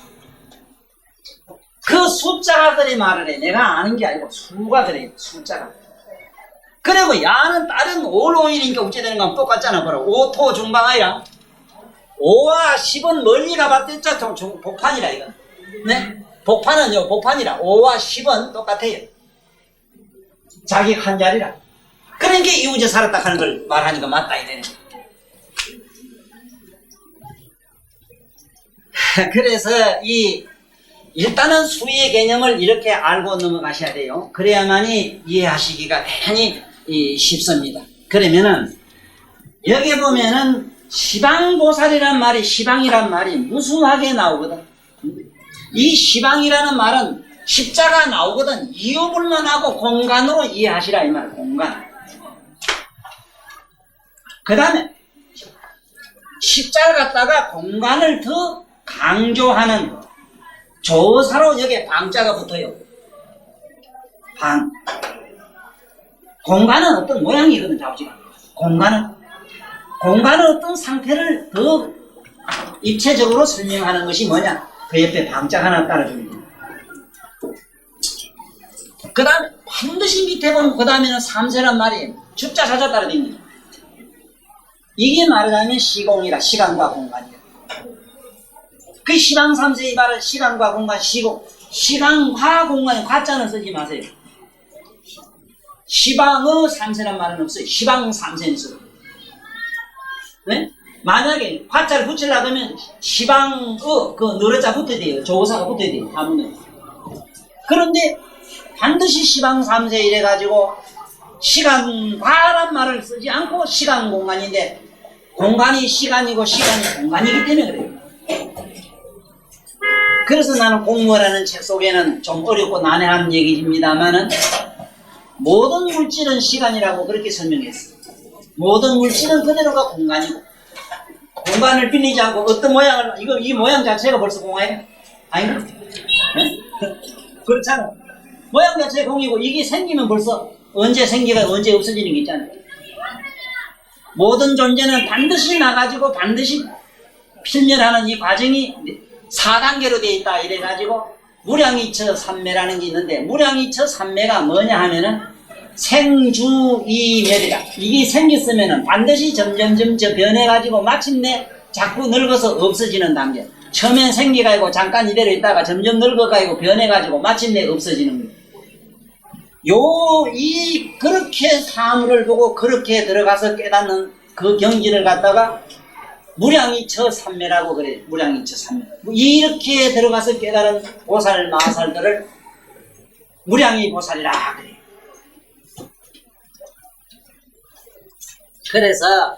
그 숫자가 그래 말을 해. 내가 아는 게 아니고 수가 그래. 숫자가. 그리고 야는 다른 5로5일이니까 어찌 되는 건 똑같잖아. 바로 5토 중방아이라 5와 10은 멀리 가봤더니 복판이라 이거. 네? 복판은요 복판이라 5와 10은 똑같아요. 자기 한 자리라. 그러니까 이웃에 살았다 하는 걸 말하니까 맞다 이래네. 그래서 일단은 수의 개념을 이렇게 알고 넘어가셔야 돼요. 그래야만이 이해하시기가 대단히 쉽습니다. 그러면은 여기 보면은 시방보살이란 말이 시방이란 말이 무수하게 나오거든. 이 시방이라는 말은 십자가 나오거든. 이유불문하고 공간으로 이해하시라 이 말. 공간. 그 다음에 십자를 갖다가 공간을 더 강조하는 조사로 여기에 방자가 붙어요. 방. 공간은 어떤 모양이거든, 좌우지가. 공간은 어떤 상태를 더 입체적으로 설명하는 것이 뭐냐? 그 옆에 방자 하나 따라줍니다. 그 다음에 반드시 밑에 보면 그 다음에는 삼세란 말이 주자 사자 따라줍니다. 이게 말하자면 시공이라 시간과 공간이라. 그 시방 삼세의 말은 시간과 공간 시간과 공간에 과자는 쓰지 마세요. 시방의 삼세란 말은 없어요. 시방 삼세는 있어요. 네? 만약에 화자를 붙이려고 하면 시방의 그 너러자 붙어야 돼요. 조사가 붙어야 돼요. 다문에. 그런데 반드시 시방 삼세 이래가지고 시간과란 말을 쓰지 않고 시간 공간인데 공간이 시간이고 시간이 공간이기 때문에 그래요. 그래서 나는 공무라는 책 속에는 좀 어렵고 난해한 얘기입니다만은 모든 물질은 시간이라고 그렇게 설명했어. 모든 물질은 그대로가 공간이고 공간을 빌리지 않고 어떤 모양을 이 모양 자체가 벌써 공간이야? 아닌가? 네? 그렇잖아. 모양 자체가 공이고 이게 생기면 벌써 언제 생기가 언제 없어지는 게 있잖아. 모든 존재는 반드시 나가지고 반드시 필멸하는 이 과정이 4단계로 되어 있다 이래가지고 무량이처 삼매라는 게 있는데 무량이처 삼매가 뭐냐 하면은 생주이멸이다. 이게 생겼으면은 반드시 점점점 변해가지고 마침내 자꾸 늙어서 없어지는 단계. 처음엔 생기가지고 잠깐 이대로 있다가 점점 늙어가지고 변해가지고 마침내 없어지는 거예요. 그렇게 사물을 보고 그렇게 들어가서 깨닫는 그 경지를 갖다가 무량이처 삼매라고 그래요. 무량이처 삼매. 이렇게 들어가서 깨달은 보살, 마살들을 무량이 보살이라 그래요. 그래서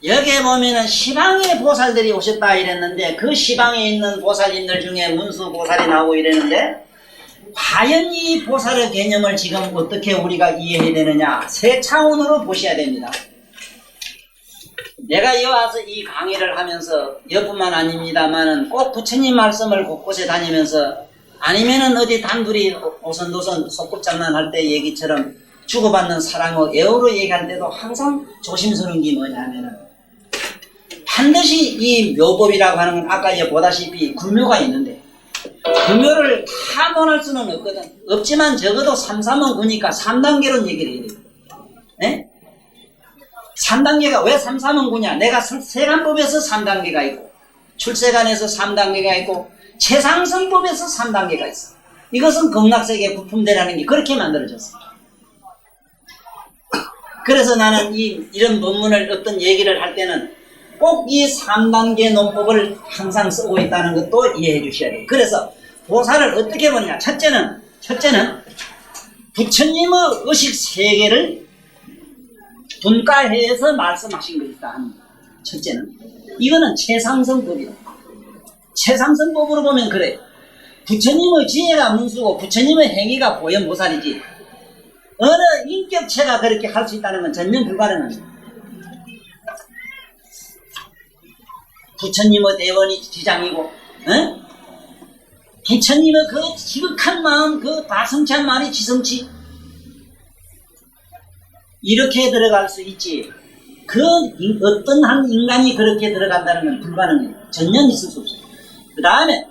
여기에 보면은 시방의 보살들이 오셨다 이랬는데 그 시방에 있는 보살님들 중에 문수 보살이 나오고 이랬는데 과연 이 보살의 개념을 지금 어떻게 우리가 이해해야 되느냐 세 차원으로 보셔야 됩니다. 내가 여기 와서 이 강의를 하면서 여뿐만 아닙니다만은 꼭 부처님 말씀을 곳곳에 다니면서 아니면은 어디 단둘이 오선도선 소꿉장난 할 때 얘기처럼 주고받는 사랑어 애어로 얘기할 때도 항상 조심스러운 게 뭐냐면은 반드시 이 묘법이라고 하는 건 아까 보다시피 구묘가 있는데 구묘를 다 논할 수는 없거든. 없지만 적어도 3-3은 9니까 3단계로 얘기를 해야 돼요. 네? 3단계가 왜 3-3은 9냐? 내가 세간법에서 3단계가 있고 출세간에서 3단계가 있고 최상승법에서 3단계가 있어. 이것은 극락세계 부품대라는 게 그렇게 만들어졌어. 그래서 나는 이런 본문을 어떤 얘기를 할 때는 꼭 이 3단계 논법을 항상 쓰고 있다는 것도 이해해 주셔야 돼요. 그래서 보살을 어떻게 보느냐. 첫째는 부처님의 의식 세계를 분가해서 말씀하신 것이다. 첫째는. 이거는 최상승법이다. 최상승법으로 보면 그래. 부처님의 지혜가 문수고 부처님의 행위가 보현보살이지. 어느 인격체가 그렇게 할 수 있다는 건 전면 불가능합니다. 부처님의 대원이 지장이고, 부처님의 그 지극한 마음, 그 다성찬 말이 지성치. 이렇게 들어갈 수 있지. 어떤 한 인간이 그렇게 들어간다는 건 불가능해요. 전면 있을 수 없어요. 그 다음에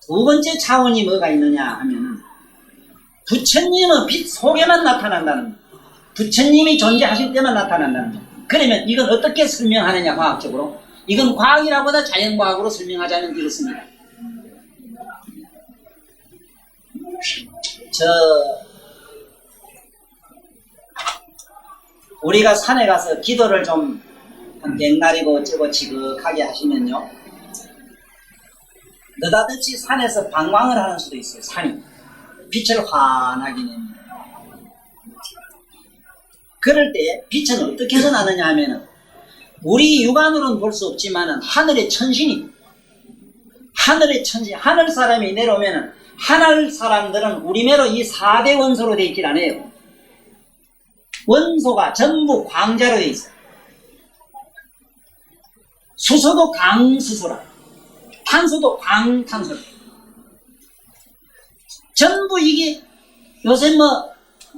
두 번째 차원이 뭐가 있느냐 하면 부처님의 빛 속에만 나타난다는 거예요. 부처님이 존재하실 때만 나타난다는 거예요. 그러면 이건 어떻게 설명하느냐 과학적으로. 이건 과학이라보다 자연과학으로 설명하자면 이렇습니다. 우리가 산에 가서 기도를 좀 한 100날이고 어쩌고 지극하게 하시면요. 느닷없이 산에서 방광을 하는 수도 있어요. 산이. 빛을 환하게 냅니다. 그럴 때 빛은 어떻게 해서 나느냐 하면은 우리 육안으로는 볼 수 없지만은 하늘의 천신이 하늘 사람이 내려오면은 하늘 사람들은 우리매로 이 4대 원소로 되어 있질 않아요. 원소가 전부 광자로 되어 있어요. 수소도 강수소라. 탄소도 광탄소라. 전부 이게 요새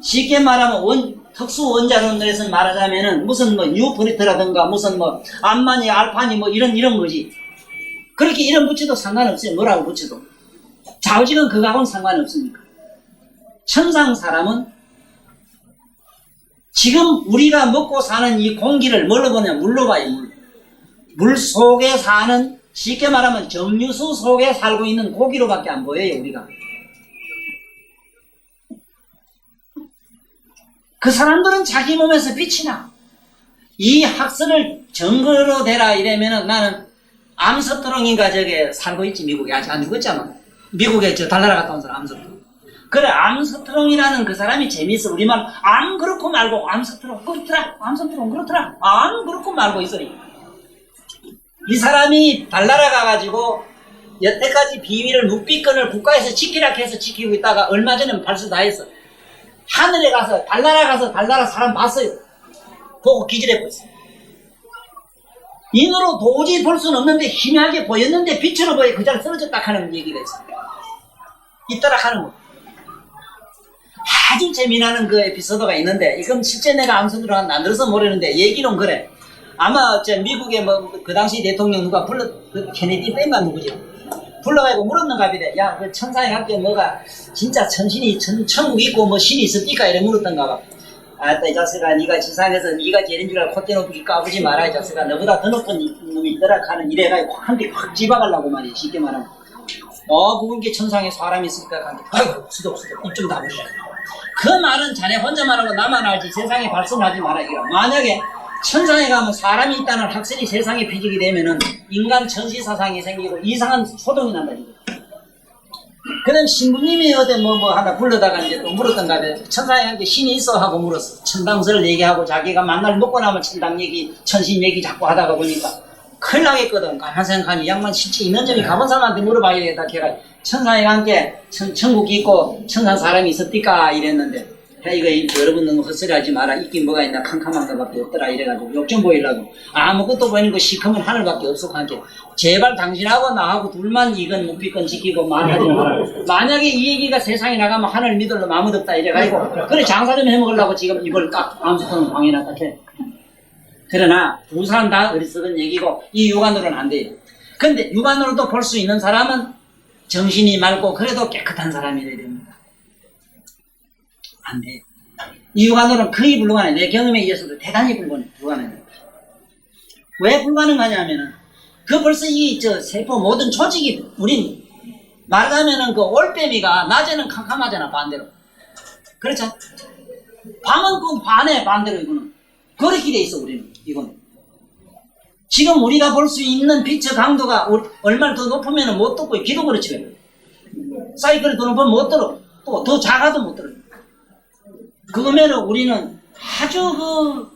쉽게 말하면 특수 원자론에서 말하자면은 무슨 뉴브리트라든가 무슨 암마니 알파니 이런 거지. 그렇게 이름 붙여도 상관없어요. 뭐라고 붙여도. 좌우직은 그거하고는 상관없으니까. 천상 사람은 지금 우리가 먹고 사는 이 공기를 뭘로 보냐? 물로 봐요. 물 속에 사는, 쉽게 말하면 정류수 속에 살고 있는 고기로밖에 안 보여요. 우리가. 그 사람들은 자기 몸에서 빛이 나. 이 학설을 증거로 대라 이러면은 나는 암스트롱인가 저게 살고 있지, 미국에. 아직 안 죽었잖아. 미국에 달나라 갔다 온 사람 암스트롱. 그래, 암스트롱이라는 그 사람이 재미있어. 우리말 암 그렇고 말고 암스트롱 그렇더라. 암스트롱 그렇더라. 암 그렇고 말고 이 소리. 이 사람이 달나라 가가지고 여태까지 비밀을 묵비권을 국가에서 지키라 해서 지키고 있다가 얼마 전에 발수 다 했어. 하늘에 가서 달나라 사람 봤어요. 보고 기절해 버렸어. 인으로 도저히 볼 수는 없는데 희미하게 보였는데 빛으로 보여 그 자리에 쓰러졌다 하는 얘기가 있어. 있더라 하는 거. 아주 재미나는 그 에피소드가 있는데 이건 실제 내가 암선으로 안 들어서 모르는데 얘기는 그래. 아마 미국의 그 당시 대통령 누가 그 케네디 뺀가 누구지? 불러가지고 물었는가 보대. 야, 그 천상에 갈게 뭐가 진짜 천신이 천국 있고 신이 있습니까? 이래 물었던가 봐. 아따 이 자식아, 네가 지상에서 네가 제일인 줄 알고 콧대 높이 까부지 마라. 이 자식아, 너보다 더 높은 놈이 있더라 하는 이래가지고 한 대 확 집어가려고 말이야. 쉽게 말하면. 그게 천상에 사람이 있을까? 하는데 아이고 수덕 입 좀 다물라. 그 말은 자네 혼자만 하고 나만 알지 세상에 발송하지 마라. 이거. 만약에 천상에 가면 사람이 있다는 학설이 세상에 비지게 되면은 인간 천시 사상이 생기고 이상한 소동이 난다. 이거. 그럼 신부님이 어디 뭐 하나 불러다가 이제 또 물었던가 봐. 천사에게 신이 있어 하고 물었어. 천당설을 얘기하고 자기가 만날 먹고 나면 천당 얘기, 천신 얘기 자꾸 하다가 보니까 큰일 나겠거든. 가만 생각하니 이 양반 실제 있는 점이 가본 사람한테 물어봐야 되겠다. 걔가 천사에게 함께 천국이 있고 천상 사람이 있었디까 이랬는데 이거 여러분 너무 헛소리 하지 마라. 있긴 뭐가 있나 캄캄한 것밖에 없더라 이래가지고 욕 좀 보이려고 아무것도 보이는 거 시커먼 하늘밖에 없어 하게 제발 당신하고 나하고 둘만 이건 묵비권 지키고 말하지 마라. 만약에 이 얘기가 세상에 나가면 하늘 믿을 놈 아무도 없다 이래가지고 그래 장사 좀 해먹으려고 지금 이걸 딱 암수통을 방해놨다 해. 그러나 두 사람 다 어리석은 얘기고 이 육안으로는 안 돼요. 근데 육안으로도 볼 수 있는 사람은 정신이 맑고 그래도 깨끗한 사람이 돼야 됩니다. 안 돼. 이 육안으로는 거의 불가능해. 내 경험에 의해서도 대단히 불가능해. 왜 불가능하냐면은, 그 벌써 세포 모든 조직이, 우린, 말하자면은 그 올빼미가 낮에는 캄캄하잖아, 반대로. 그렇죠? 밤은 그 반에 반대로 이거는. 그렇게 돼 있어, 우리는. 이거는. 지금 우리가 볼 수 있는 빛의 강도가 얼마나 더 높으면 못 듣고, 기도 그렇지. 사이클이 더 높으면 못 들어. 또 더 작아도 못 들어. 그러면은 우리는 아주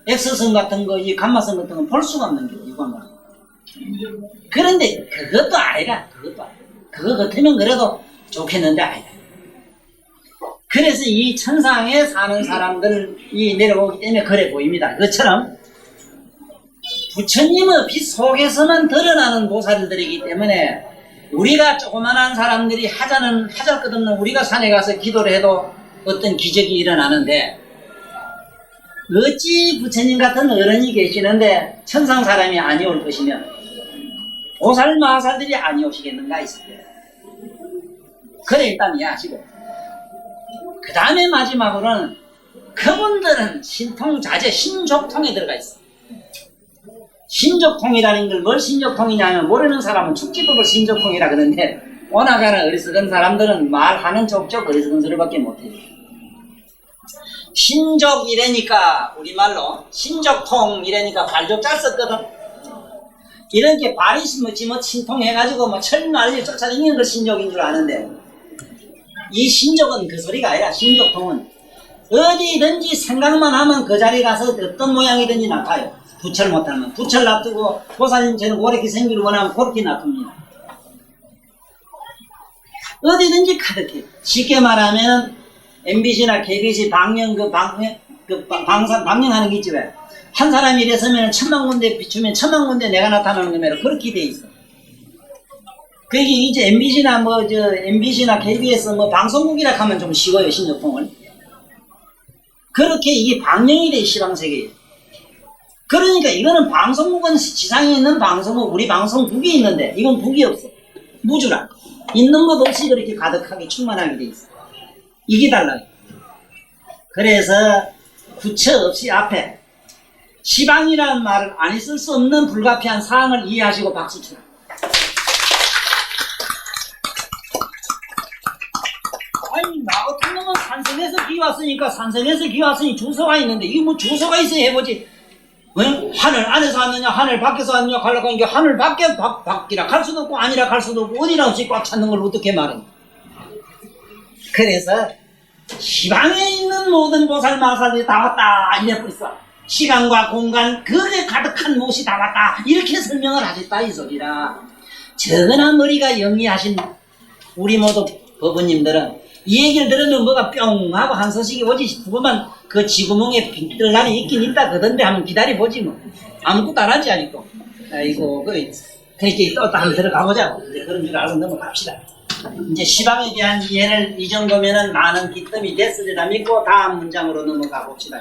엑스선 같은 거, 이 감마선 같은 거 볼 수가 없는 게 이거는. 그런데 그것도 아니라, 그거 같으면 그래도 좋겠는데 아니다. 그래서 이 천상에 사는 사람들이 내려오기 때문에 그래 보입니다. 그처럼 부처님의 빛 속에서만 드러나는 보살들이기 때문에 우리가 조그만한 사람들이 하잘 것 없는 우리가 산에 가서 기도를 해도 어떤 기적이 일어나는데 어찌 부처님 같은 어른이 계시는데 천상 사람이 아니올 것이면 보살 마살들이 아니오시겠는가 있을 때 그래 일단 이해하시고 그 다음에 마지막으로는 그분들은 신통자재 신족통에 들어가 있어. 신족통이라는 걸 뭘 신족통이냐면 모르는 사람은 축지법을 신족통이라 그러는데 오나가나 어리석은 사람들은 말하는 족족 어리석은 소리밖에 못해요. 신족 이래니까 우리말로 신족통 이래니까 발족잘 썼거든. 이렇게 발이 뭐 신통해가지고 뭐 철난리 쫓아다니는 걸 신족인 줄 아는데 이 신족은 그 소리가 아니라 신족통은 어디든지 생각만 하면 그 자리에 가서 어떤 모양이든지 나타요. 부철 못하면 부철 놔두고 보살님 저는 그렇게 생기를 원하면 그렇게 놔둡니다. 어디든지 가득해. 쉽게 말하면 MBC나 KBC 방영하는 게 있지 왜? 한 사람이 이래서면 1000만 군데 비추면 1000만 군데 내가 나타나는 거면 그렇게 돼 있어. 그게 이제 MBC나 KBS 방송국이라 하면 좀 쉬워요, 신조통을. 그렇게 이게 방영이 돼, 시방세계에. 그러니까 이거는 방송국은 지상에 있는 방송국, 우리 방송국이 있는데, 이건 국이 없어. 무주라. 있는 것 없이 그렇게 가득하게 충만하게 돼 있어. 이게 달라요. 그래서 구처 없이 앞에 시방이라는 말을 안 있을 수 없는 불가피한 사항을 이해하시고 박수 치라. 아니 나 같은 놈은 산성에서 기왔으니까 산성에서 기왔으니 주소가 있는데 이게 뭐 주소가 있어야 해보지. 응? 하늘 안에서 왔느냐 하늘 밖에서 왔느냐 가려고 하니까 하늘 밖이라 갈 수도 없고 아니라 갈 수도 없고 어디라 없이 꽉 찾는 걸 어떻게 말해. 그래서 시방에 있는 모든 보살 마살들이 다 왔다 이래 있어. 시간과 공간 그게 가득한 못이 다 왔다 이렇게 설명을 하셨다 이 소리라. 저거나 머리가 영리하신 우리 모두 법원님들은 이 얘기를 들으면 뭐가 뿅 하고 한 소식이 오지. 그것만 그 지구멍에 빈들 날이 있긴 있다 그던데 한번 기다려보지 뭐. 아무것도 안 하지 아직도. 아이고 그렇게 또 한번 들어가보자고. 이제 그런 줄 알고 넘어갑시다. 이제 시방에 대한 이해를 이 정도면은 많은 기뜸이 됐으리라 믿고 다음 문장으로 넘어가 봅시다.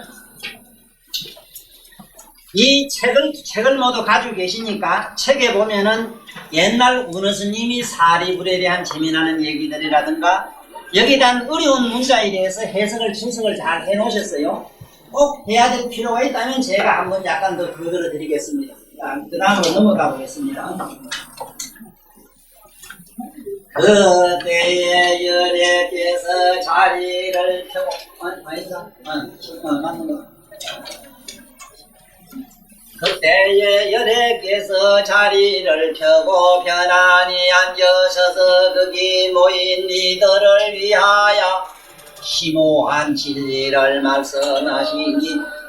이 책을 모두 가지고 계시니까 책에 보면은 옛날 은어 스님이 사리불에 대한 재미나는 얘기들이라든가 여기에 대한 어려운 문자에 대해서 해석을 추석을 잘 해놓으셨어요. 꼭 해야 될 필요가 있다면 제가 한번 약간 더 거들어 드리겠습니다. 그 다음으로 넘어가 보겠습니다. 그때의 열애께서 자리를 펴고 맞는 거. 그때의 열애께서 자리를 펴고 편안히 앉으셔서 거기 모인 이들을 위하여 심오한 진리를 말씀하시니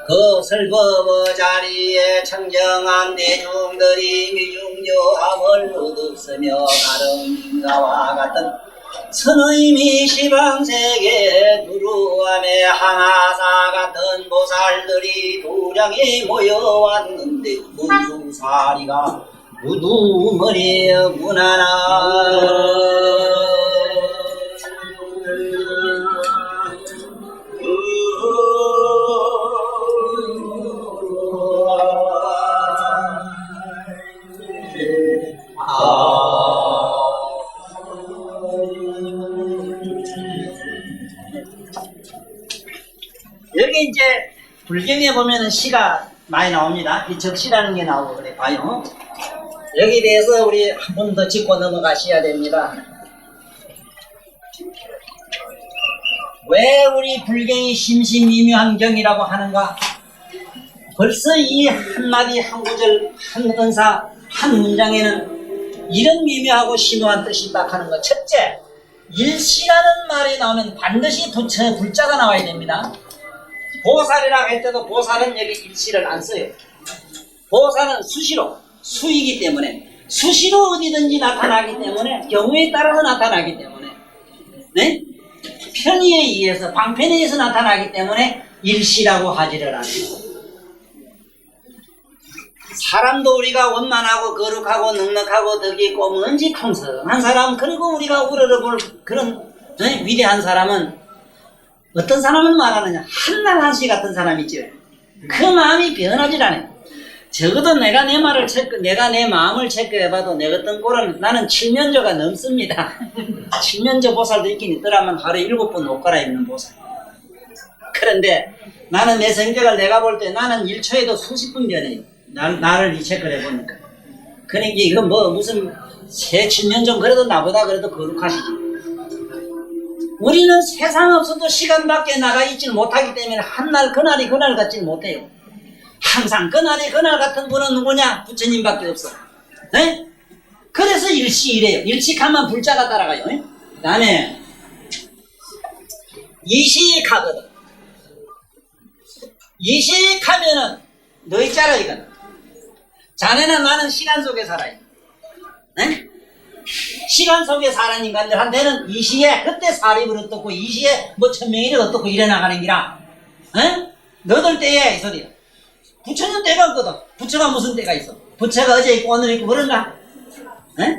그 설법의 자리에 청정한 대중들이 미중조함을 얻었으며 다른 인가와 같은 선의미 시방세계 두루함의 항아사 같은 보살들이 도량에 모여왔는데 문수사리가 우두머리에 무난한 여기 이제 불경에 보면은 시가 많이 나옵니다. 이 적시라는 게 나오고 그래 봐요. 여기 대해서 우리 한 번 더 짚고 넘어가셔야 됩니다. 왜 우리 불경이 심심미묘한 경이라고 하는가? 벌써 이 한마디 한 구절 한 은사 한 문장에는 이런 미묘하고 심오한 뜻이 딱 하는 것. 첫째, 일시라는 말이 나오면 반드시 불자가 나와야 됩니다. 보살이라고 할 때도 보살은 여기 일시를 안 써요. 보살은 수시로, 수이기 때문에 수시로 어디든지 나타나기 때문에 경우에 따라서 나타나기 때문에 네? 편의에 의해서 방편에 의해서 나타나기 때문에 일시라고 하지를 않아요. 사람도 우리가 원만하고 거룩하고 넉넉하고 덕이 있고 뭔지 풍성한 사람 그리고 우리가 우러러볼 그런 네? 위대한 사람은 어떤 사람을 말하느냐? 한날 한시 같은 사람 있죠. 그 마음이 변하질 않아요. 적어도 내가 내 말을 내가 내 마음을 체크해봐도 내 같은 꼴은 나는 칠면조가 넘습니다. 칠면조 보살도 있긴 있더라면 하루에 7번 옷 갈아입는 보살. 그런데 나는 내 성격을 내가 볼 때 나는 1초에도 수십 분 변해요. 나를 이 체크를 해보니까. 그러니까 이건 뭐 무슨 새 칠면조 그래도 나보다 그래도 거룩하시지. 우리는 세상 없어도 시간 밖에 나가 있지는 못하기 때문에 한날 그날이 그날 같지는 못해요. 항상 그날이 그날 같은 분은 누구냐? 부처님밖에 없어. 네? 그래서 일시이래요. 일식하면 불자가 따라가요. 그 다음에 이식하거든. 이식하면은 너희 자라 이거든. 자네는 나는 시간 속에 살아요. 네? 시간 속에 사는 인간들한테는 이 시에 그때 사립을 어떻고 이 시에 뭐 천명일을 어떻고 일어나가는 기라. 에? 너들 때에 이 소리야. 부처는 때가 없거든. 부처가 무슨 때가 있어? 부처가 어제 있고 오늘 있고 그런가? 에?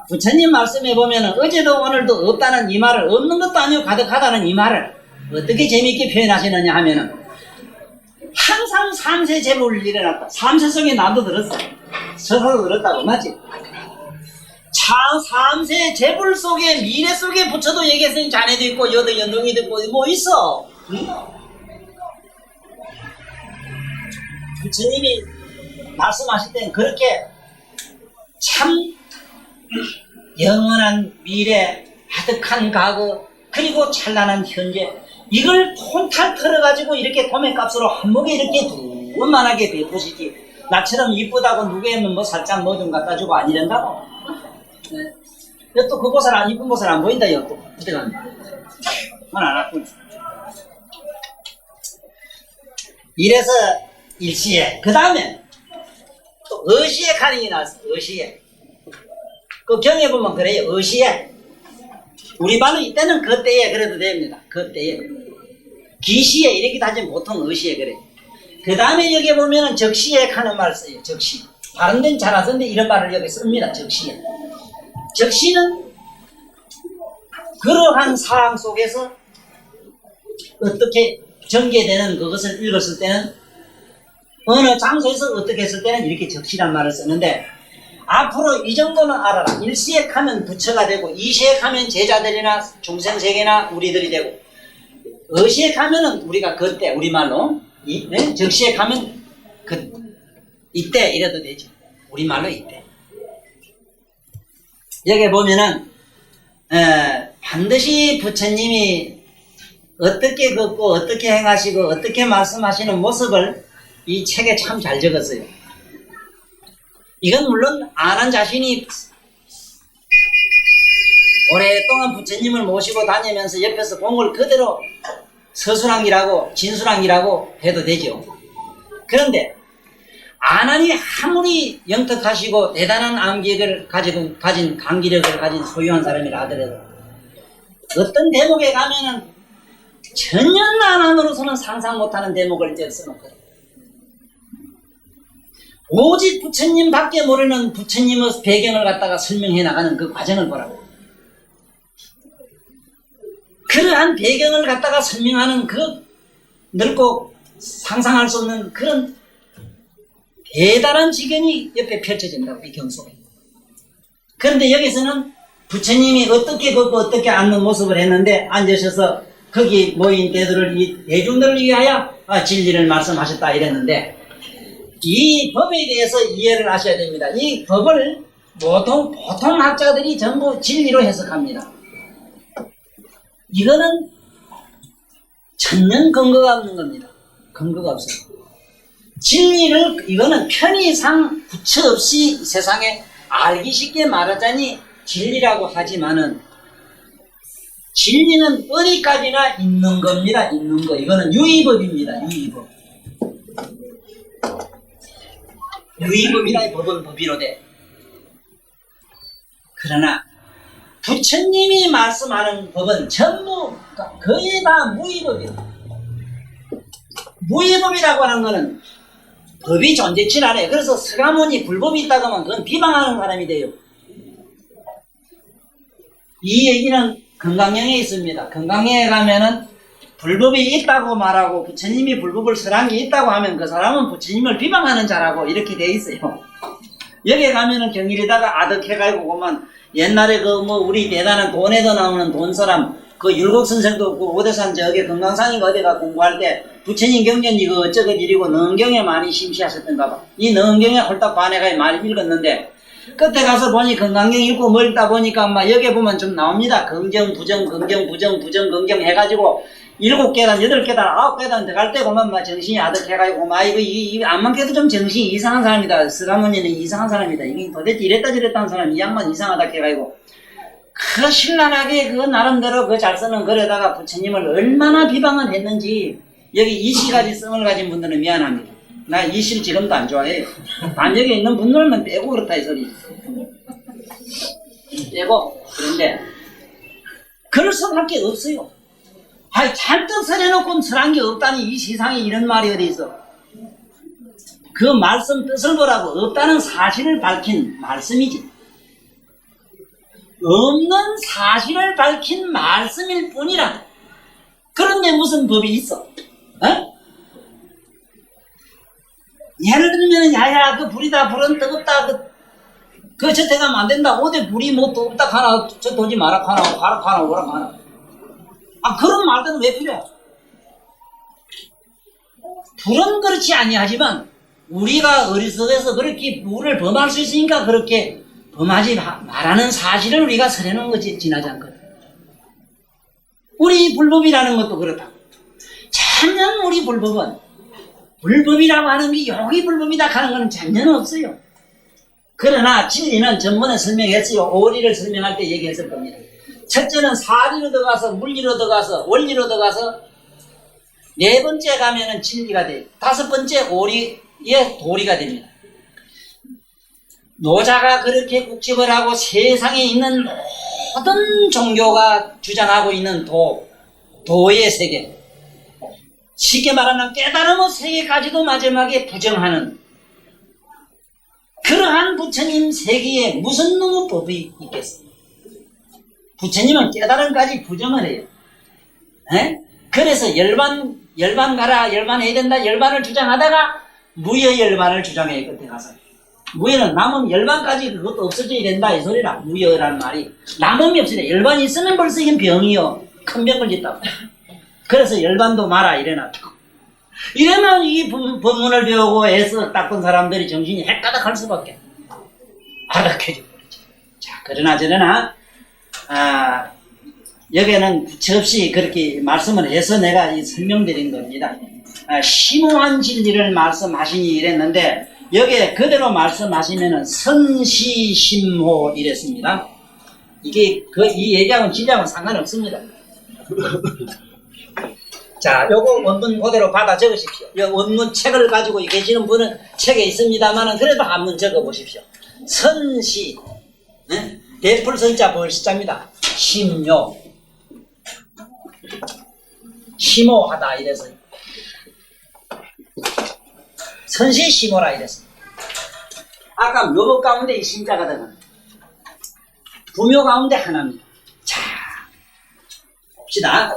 부처님 말씀해 보면은 어제도 오늘도 없다는 이 말을 없는 것도 아니고 가득하다는 이 말을 어떻게 재미있게 표현하시느냐 하면은 항상 삼세 제불을 일어났다. 삼세 속에 나도 들었어. 서서도 들었다고 맞지? 삼세 제불 속에 미래 속에 부처도 얘기했으니 자네도 있고 여도 연동이도 있고 뭐 있어. 응? 부처님이 말씀하실 때는 그렇게 참 영원한 미래, 아득한 과거, 그리고 찬란한 현재 이걸 톤탈 털어가지고 이렇게 도매값으로 한목에 이렇게 두만하게 베푸시지. 나처럼 이쁘다고 누구에면 뭐 살짝 뭐 좀 갖다 주고 안 이런다고. 네. 또 그 보살 안 이쁜 보살 안 보인다. 요 또 그때 간다. 그건 안 왔군. 이래서 일시에 그 다음에 또 어시에 가능이 나왔어. 어시에 그 경에 보면 그래요. 어시에 우리 말로 이때는 그때에 그래도 됩니다. 그때에 기시에 이렇게 따지면 보통 어시에 그래. 그 다음에 여기 보면은 적시에 하는 말 써요. 적시 발음된 잘 안 쓰는데 이런 말을 여기 씁니다. 적시에 적시는 그러한 상황 속에서 어떻게 전개되는 그것을 읽었을 때는 어느 장소에서 어떻게 했을 때는 이렇게 적시란 말을 쓰는데 앞으로 이 정도는 알아라. 일시액하면 부처가 되고 이시액하면 제자들이나 중생세계나 우리들이 되고 어시액하면은 우리가 그때 우리말로 네? 적시액하면 이때 이래도 되죠. 우리말로 이때. 여기 보면은 반드시 부처님이 어떻게 걷고 어떻게 행하시고 어떻게 말씀하시는 모습을 이 책에 참 잘 적었어요. 이건 물론 아는 자신이 오랫동안 부처님을 모시고 다니면서 옆에서 공을 그대로 서술랑이라고 진술랑이라고 해도 되죠. 그런데 아난이 아무리 영특하시고 대단한 암기력을 가진 강기력을 가진 소유한 사람이라 하더라도 어떤 대목에 가면은 전혀 아난으로서는 상상 못하는 대목을 써놓거든요. 오직 부처님밖에 모르는 부처님의 배경을 갖다가 설명해 나가는 그 과정을 보라고. 그러한 배경을 갖다가 설명하는 그 넓고 상상할 수 없는 그런 대단한 지경이 옆에 펼쳐진다고, 이 경속에. 그런데 여기서는 부처님이 어떻게 걷고 어떻게 앉는 모습을 했는데 앉으셔서 거기 모인 대들을 이 대중들을 위하여 진리를 말씀하셨다 이랬는데, 이 법에 대해서 이해를 하셔야 됩니다. 이 법을 보통 학자들이 전부 진리로 해석합니다. 이거는 전혀 근거가 없는 겁니다. 근거가 없어요. 진리를, 이거는 편의상 부처 없이 세상에 알기 쉽게 말하자니 진리라고 하지만은, 진리는 어디까지나 있는 겁니다. 있는 거. 이거는 유의법입니다. 유의법. 유의법이라 법은 법이로 돼. 그러나 부처님이 말씀하는 법은 전부 거의 다 무의법이에요. 무의법이라고 하는 것은 법이 존재치 않아요. 그래서 서가모니 불법이 있다고 하면 그건 비방하는 사람이 돼요. 이 얘기는 건강경에 있습니다. 건강경에 가면은 불법이 있다고 말하고 부처님이 불법을 설한 게 있다고 하면 그 사람은 부처님을 비방하는 자라고 이렇게 돼 있어요. 여기에 가면은 경일에다가 아득해가지고 보면 옛날에 그 뭐 우리 대단한 돈에도 나오는 돈 사람 그 율곡 선생도 그 오대산 저기 금강산인가 어디가 공부할 때 부처님 경전 이거 어쩌고 일이고 능경에 많이 심시하셨던가 봐. 이 능경에 홀딱 반해가 많이 읽었는데 끝에 가서 보니 건강경 읽고 뭐 읽다 보니까 막 여기에 보면 좀 나옵니다. 긍정, 부정, 긍정, 부정, 부정, 긍정 해가지고 7계단, 8계단, 9계단 들어갈 때 보면 막 정신이 아득해가지고 막 이거 안만 깨도 좀 정신이 이상한 사람이다. 스가모니는 이상한 사람이다. 이게 도대체 이랬다 저랬다 하는 사람이 이 양반 이상하다 해가지고 그 신랄하게 그 나름대로 그 잘 쓰는 글에다가 부처님을 얼마나 비방을 했는지 여기 이시까지 씀을 가진 분들은 미안합니다. 나 이시를 지금도 안 좋아해요. 반역에 있는 분들만 빼고 그렇다 이 소리. 빼고. 그런데 그럴 수밖에 없어요. 아이 잔뜩 설해놓고 설한 게 없다니 이 세상에 이런 말이 어디 있어. 그 말씀 뜻을 보라고. 없다는 사실을 밝힌 말씀이지. 없는 사실을 밝힌 말씀일 뿐이라. 그런데 무슨 법이 있어? 어? 예를 들면 야야 그 불이다 불은 뜨겁다 그 저태 가면 안 된다. 어디 불이 뭐 뜨겁다 하나 저 도지 마라 하나 가라 하나 오라 하나. 그런 말들은 왜 필요해? 불은 그렇지 아니하지만 우리가 어리석어서 그렇게 불을 범할 수 있으니까 그렇게 범하지 말라는 사실을 우리가 설해놓은 거지 지나지 않거든. 우리 불법이라는 것도 그렇다. 전혀 우리 불법은 불법이라고 하는 게 여기 불법이다 하는 건 전혀 없어요. 그러나 진리는 전번에 설명했어요. 오리를 설명할 때 얘기했을 겁니다. 첫째는 사리로 들어가서 물리로 들어가서 원리로 들어가서 네 번째 가면은 진리가 돼요. 다섯 번째 오리의 도리가 됩니다. 노자가 그렇게 국집을 하고 세상에 있는 모든 종교가 주장하고 있는 도의 세계, 쉽게 말하면 깨달음의 세계까지도 마지막에 부정하는 그러한 부처님 세계에 무슨 놈의 법이 있겠습니까? 부처님은 깨달음까지 부정을 해요. 에? 그래서 열반 가라, 열반해야 된다, 열반을 주장하다가 무여 열반을 주장해요. 끝에 가서. 무여는 남음 열반까지 그것도 없어져야 된다 이 소리라. 무여라는 말이 남음이 없으니까 열반이 있으면 벌써 이건 병이요. 큰 병 걸렸다고. 그래서 열반도 마라 이래놨다고. 이러면 이 법문을 배우고 애써 닦은 사람들이 정신이 헷가닥할 수밖에 아닥해져 버리죠. 자, 그러나 여기에는 부처 없이 그렇게 말씀을 해서 내가 설명드린 겁니다. 심오한 진리를 말씀하시니 이랬는데 여기에 그대로 말씀하시면은 선시심호 이랬습니다. 이게 이 얘기하고는 진리하고는 상관없습니다. 자, 요거 원문 그대로 받아 적으십시오. 이 원문 책을 가지고 계시는 분은 책에 있습니다만은 그래도 한번 적어 보십시오. 선시, 네? 대풀선자 벌시자입니다. 심요, 심오하다 이래서 선시 심오라 이래서. 아까 묘목 가운데 이 심자가 들어갑니다. 부묘 가운데 하나입니다. 자, 봅시다.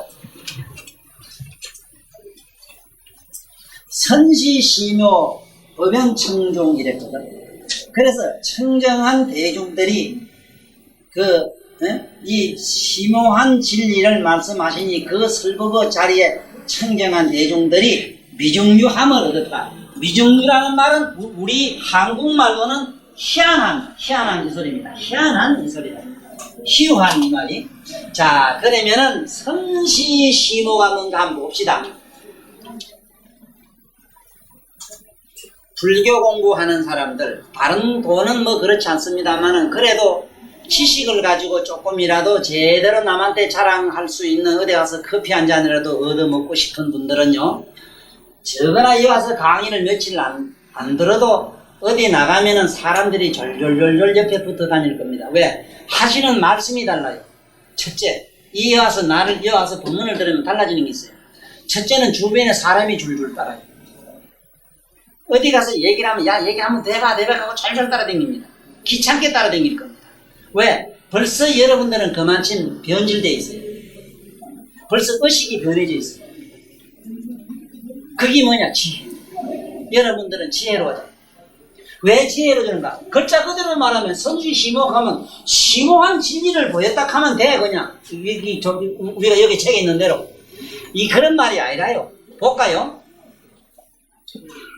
선시심요 엄연청종 이랬거든. 그래서 청정한 대중들이 이 심오한 진리를 말씀하시니 그 설법의 자리에 청정한 대중들이 미중유함을 얻었다. 미중유라는 말은 우리 한국말로는 희한한 기술입니다. 희한한 기술이다. 희유한 이 말이. 자, 그러면은 선시심오가 뭔가 한번 봅시다. 불교 공부하는 사람들, 다른 돈은 뭐 그렇지 않습니다만은 그래도 지식을 가지고 조금이라도 제대로 남한테 자랑할 수 있는 어디 가서 커피 한 잔이라도 얻어먹고 싶은 분들은요, 저거나 여기 와서 강의를 며칠 안 들어도 어디 나가면은 사람들이 졸졸졸졸 옆에 붙어 다닐 겁니다. 왜? 하시는 말씀이 달라요. 첫째, 여기 와서 법문을 들으면 달라지는 게 있어요. 첫째는 주변에 사람이 줄줄 따라요. 어디 가서 얘기를 하면 야 얘기하면 대박 하고 절절 따라다닙니다. 귀찮게 따라다닐 겁니다. 왜? 벌써 여러분들은 그만큼 변질되어 있어요. 벌써 의식이 변해져 있어요. 그게 뭐냐? 지혜. 여러분들은 지혜로워져. 왜 지혜로워지는가? 글자 그대로 말하면 선지심오 하면 심오한 진리를 보였다 하면 돼. 그냥 우리가 여기 책에 있는 대로 그런 말이 아니라요. 볼까요?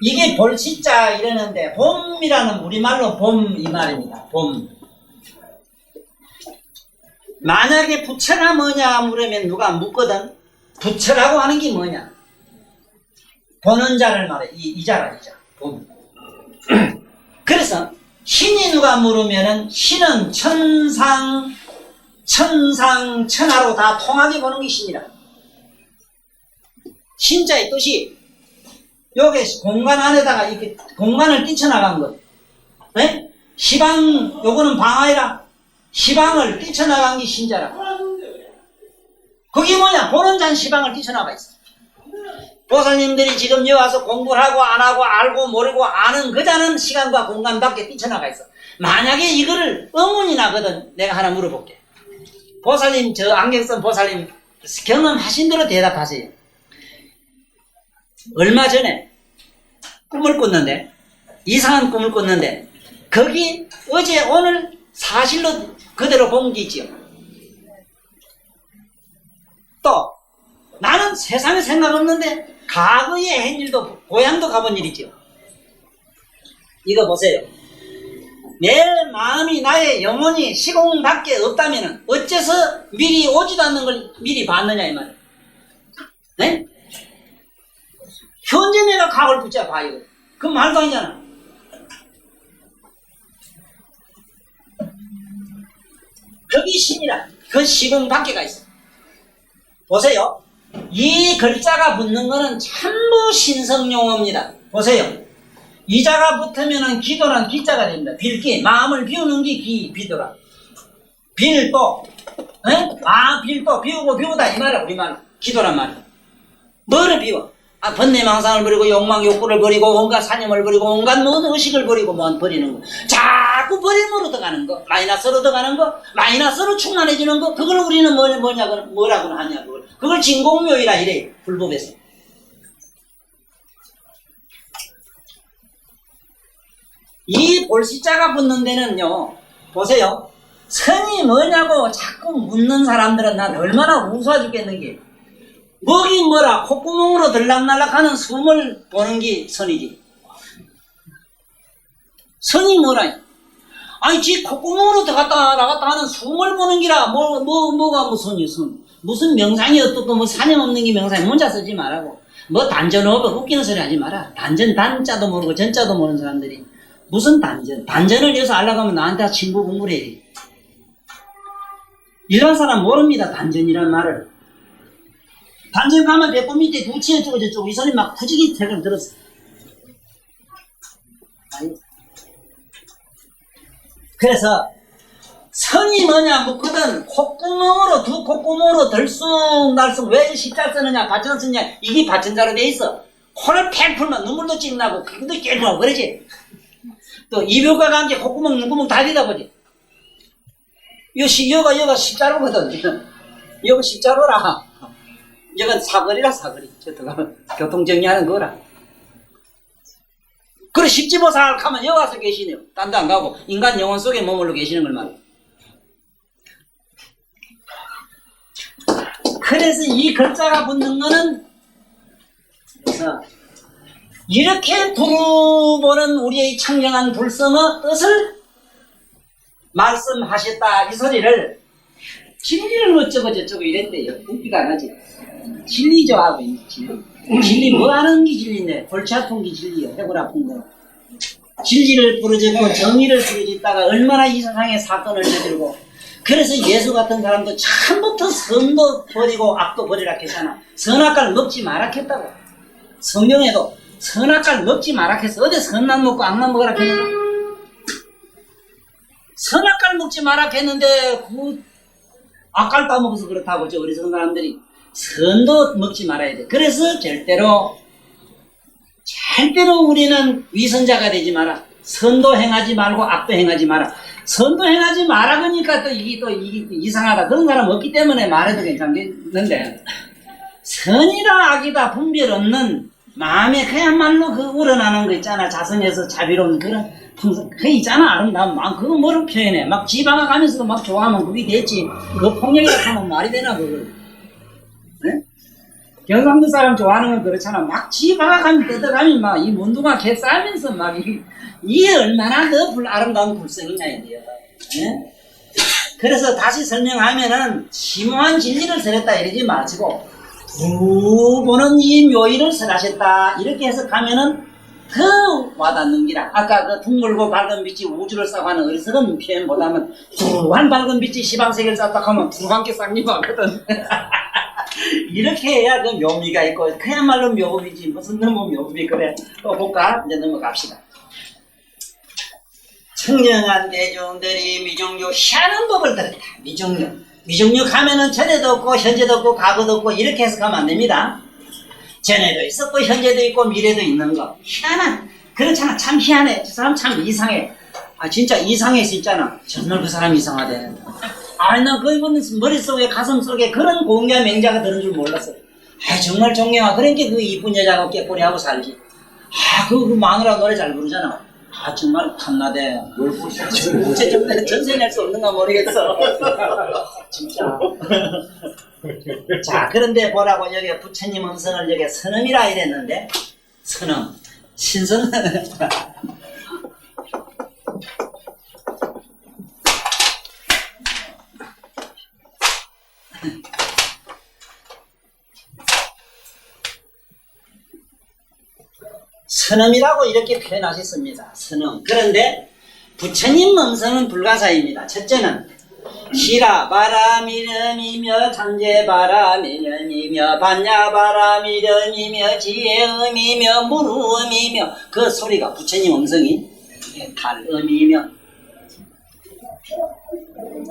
이게 볼시자 이러는데 봄이라는 우리말로 봄 이 말입니다. 봄. 만약에 부처가 뭐냐 물으면 누가 묻거든. 부처라고 하는 게 뭐냐? 보는 자를 말해. 이 자라 이 자. 봄. 그래서 신이 누가 물으면은 신은 천하로 다 통하게 보는 게 신이라. 신자의 뜻이 요게 공간 안에다가 이렇게 공간을 뛰쳐나간 것. 네? 시방, 요거는 방아이라. 시방을 뛰쳐나간 게 신자라. 그게 뭐냐? 보는 자는 시방을 뛰쳐나가 있어. 보살님들이 지금 여기 와서 공부를 하고 안 하고 알고 모르고 아는 그 자는 시간과 공간 밖에 뛰쳐나가 있어. 만약에 이거를 의문이 나거든. 내가 하나 물어볼게. 보살님, 저 안경 쓴 보살님 경험하신 대로 대답하세요. 얼마 전에 꿈을 꿨는데, 이상한 꿈을 꿨는데, 거기 어제 오늘 사실로 그대로 본 게 있지요. 또 나는 세상에 생각 없는데 과거에 한 일도 고향도 가본 일이지요. 이거 보세요. 내 마음이 나의 영혼이 시공 밖에 없다면 어째서 미리 오지도 않는 걸 미리 봤느냐 이 말이에요. 네? 현재 내가 각을 붙잡아 이거. 그 말도 아니잖아. 거기 신이라. 그 시공 밖에가 있어. 보세요. 이 글자가 붙는 거는 전부 신성용어입니다. 보세요. 이 자가 붙으면은 기도란 기자가 됩니다. 빌기. 마음을 비우는 게 비도라. 빌도. 빌도. 비우고 비우다. 이 말이야. 우리말로. 기도란 말이야. 뭐를 비워? 번뇌망상을 버리고 욕망 욕구를 버리고 온갖 사념을 버리고 온갖 모든 의식을 버리고 버리는 거. 자꾸 버림으로 들어가는 거. 마이너스로 들어가는 거. 마이너스로 충만해지는 거. 그걸 우리는 뭐라고 하냐. 그걸 진공묘이라 이래. 불법에서. 이 볼시자가 붙는 데는요. 보세요. 선이 뭐냐고 자꾸 묻는 사람들은 난 얼마나 우스워 죽겠는게. 뭐긴 뭐라 콧구멍으로 들락날락하는 숨을 보는 게 선이지. 선이 뭐라? 아니 지 콧구멍으로 들어갔다 나갔다 하는 숨을 보는 기라 뭐가 무슨 선? 무슨 명상이 어떻고 뭐 사념 없는 게 명상이 문자 쓰지 말라고. 뭐 단전 없어 웃기는 소리 하지 마라. 단전 단자도 모르고 전자도 모르는 사람들이 무슨 단전을 여기서 알아가면 나한테 친구 공부를 해야 돼. 일반 사람 모릅니다. 단전이란 말을. 단전 가면 배꼽 밑에 두치 어쩌고 저쩌고 이 소리 막 부지기 태를 들었어. 그래서 선이 뭐냐 묻거든 콧구멍으로 두 콧구멍으로 들쑥날쑥 왜 십자 쓰느냐 받침 쓰느냐 이게 받침자로 돼 있어. 코를 팽 풀면 눈물도 찡 나고 그것도 깨끗하고 그러지. 또 이별과 함께 콧구멍 눈구멍 다 되다 보지. 여가 십자로거든. 여가 십자로라. 여건 사거리라 사거리. 저쪽은 교통정리하는 거라. 그래 십지보살 하면 여기 와서 계시네요. 딴 데 안 가고 인간 영혼 속에 머물러 계시는 걸 말이에요. 그래서 이 글자가 붙는 거는 그래서 이렇게 두루 보는 우리의 청정한 불성의 뜻을 말씀하셨다 이 소리를 진리를 어쩌고 저쩌고 이랬대요. 웃기가 안 하지. 진리죠 하고 진리. 진리 뭐 하는 게 진리인데 골치 아픈 게 진리요. 해골 아픈 거. 진리를 부르짖고 정의를 부르짖다가 얼마나 이 세상에 사건을 저지르고 그래서 예수 같은 사람도 처음부터 선도 버리고 악도 버리라 했잖아. 선악과를 먹지 마라 했다고. 성경에도 선악과를 먹지 마라 했어. 어디 선만 먹고 악만 먹으라 했는가? 선악과를 먹지 마라 했는데 그 악과를 따먹어서 그렇다고 저 어리석은 사람들이 선도 먹지 말아야 돼. 그래서 절대로 우리는 위선자가 되지 마라. 선도 행하지 말고 악도 행하지 마라. 선도 행하지 마라 그러니까 또 이게 이상하다. 그런 사람 없기 때문에 말해도 괜찮겠는데 선이다 악이다 분별 없는 마음에 그야말로 그 우러나는 거 있잖아. 자선해서 자비로운 그런 그 있잖아. 아름다운 마음 그거 뭐를 표현해. 막 지방아 가면서도 막 좋아하면 그게 됐지. 그 폭력이라고 하면 말이 되나 그걸. 네? 경상도 사람 좋아하는 건 그렇잖아. 막 지방아가면 뜯어가면 막 이 문두가 개 싸면서 막 이게 얼마나 더 아름다운 불성이냐 이게요. 네? 그래서 다시 설명하면은 심오한 진리를 설했다 이러지 마시고 두 보는 이 묘의를 설하셨다 이렇게 해서 가면은 더 와닿는 기라. 아까 그 둥글고 밝은 빛이 우주를 싸고 하는 어리석은 표현보다는 두한 밝은 빛이 시방세계를 쌌다 하면 두한 개 쌍리 왔거든. 이렇게 해야 그 묘미가 있고 그야말로 묘미지 무슨 너무 묘미 그래. 또 볼까? 이제 넘어갑시다. 청정한 대중들이 미종류 희한한 법을 들었다. 미종류 하면은 전에도 없고 현재도 없고 과거도 없고 이렇게 해서 가면 안 됩니다. 전에도 있었고 현재도 있고 미래도 있는 거 희한한 그렇잖아. 참 희한해. 저 사람 참 이상해. 아 진짜 이상할 수 있잖아. 정말 그 사람 이상하대. 아니 난 그분 머릿속에 가슴속에 그런 공자 맹자가 들은 줄 몰랐어. 아 정말 존경하. 그러니까 그 이쁜 여자가 깨꼬리하고 살지. 아 그 마누라 노래 잘 부르잖아. 아 정말 탐나대. 부채 정도는 전세 낼 수 없는가 모르겠어. 진짜. 자 그런데 보라고 여기 부처님 음성을 여기 선음이라 이랬는데 선음 신선. 선음이라고 이렇게 표현하셨습니다. 선음. 그런데 부처님 음성은 불가사입니다. 첫째는 시라바라미름이며 장제바라미름이며 반야바라미름이며 지혜음이며 무르음이며 그 소리가 부처님 음성이 달음이며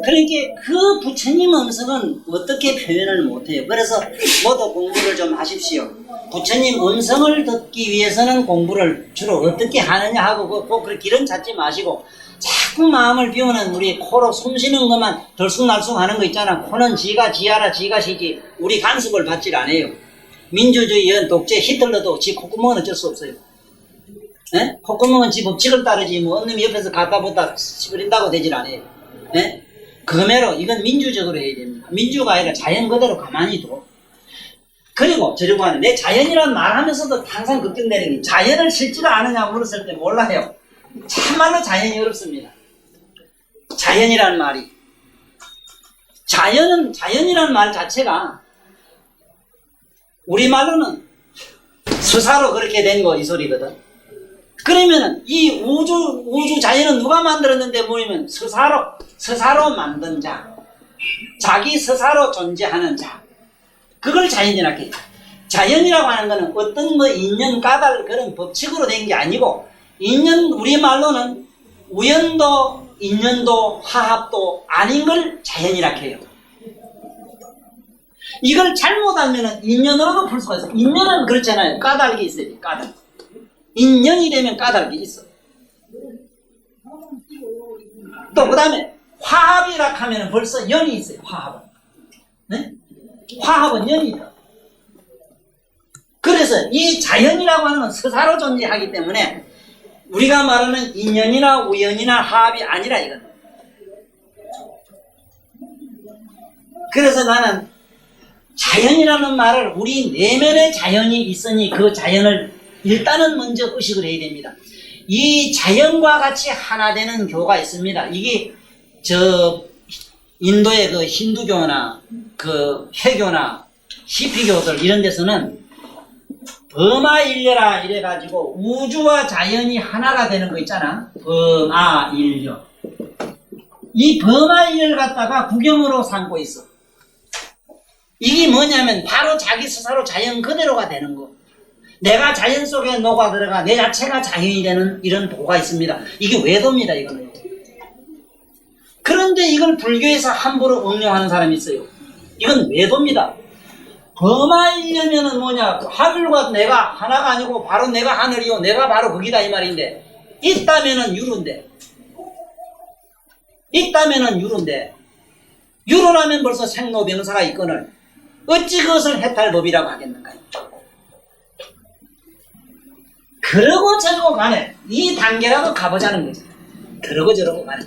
그러니까 그 부처님 음성은 어떻게 표현을 못해요. 그래서 모두 공부를 좀 하십시오. 부처님 음성을 듣기 위해서는 공부를 주로 어떻게 하느냐 하고 꼭 그렇게 길은 찾지 마시고 자꾸 마음을 비우는 우리 코로 숨 쉬는 것만 덜쑥날쑥 하는 거 있잖아. 코는 지가 지하라 지가 쉬지 우리 간섭을 받질 않아요. 민주주의 독재 히틀러도 지 콧구멍은 어쩔 수 없어요. 에? 콧구멍은 지 법칙을 따르지 뭐 어느 놈이 옆에서 갖다 붙다 씹어린다고 되질 않아요. 에? 그거매로 이건 민주적으로 해야 됩니다. 민주가 아니라 자연 그대로 가만히 둬. 그리고 저려고 하는 내 자연이란 말하면서도 항상 걱정되는 게 자연을 실지를 아느냐고 물었을 때 몰라요. 참말로 자연이 어렵습니다. 자연이라는 말이 자연이라는 말 자체가 우리말로는 수사로 그렇게 된 거 이 소리거든. 그러면은 이 우주 자연은 누가 만들었는데 뭐냐면 스사로 만든 자. 자기 스스로 존재하는 자. 그걸 자연이라고 해요. 자연이라고 하는 것은 어떤 뭐 인연, 까닭 그런 법칙으로 된 게 아니고, 인연, 우리말로는 우연도, 인연도, 화합도 아닌 걸 자연이라고 해요. 이걸 잘못 알면은 인연으로도 풀 수가 있어요. 인연은 그렇잖아요. 까닭이 있어요. 까닭. 인연이 되면 까닭이 있어. 또 그 다음에 화합이라 하면 벌써 연이 있어요. 화합은. 네? 화합은 연이다. 그래서 이 자연이라고 하는 건 스스로 존재하기 때문에 우리가 말하는 인연이나 우연이나 화합이 아니라 이건. 그래서 나는 자연이라는 말을 우리 내면에 자연이 있으니 그 자연을 일단은 먼저 의식을 해야 됩니다. 이 자연과 같이 하나 되는 교가 있습니다. 이게 인도의 그 힌두교나 그 회교나 시피교들 이런 데서는 범아일려라 이래가지고 우주와 자연이 하나가 되는 거 있잖아. 범아일려. 이 범아일려를 갖다가 구경으로 삼고 있어. 이게 뭐냐면 바로 자기 스스로 자연 그대로가 되는 거. 내가 자연 속에 녹아 들어가 내 자체가 자연이 되는 이런 도가 있습니다. 이게 외도입니다. 이거는. 그런데 이걸 불교에서 함부로 응용하는 사람이 있어요. 이건 외도입니다. 범아일려면은 뭐냐, 하늘과 내가 하나가 아니고 바로 내가 하늘이요 내가 바로 거기다 이 말인데, 있다면은 유루인데 유루라면 벌써 생로병사가 있거늘 어찌 그것을 해탈법이라고 하겠는가. 그러고 저러고 가네. 이 단계라도 가보자는 거지. 그러고 저러고 가네.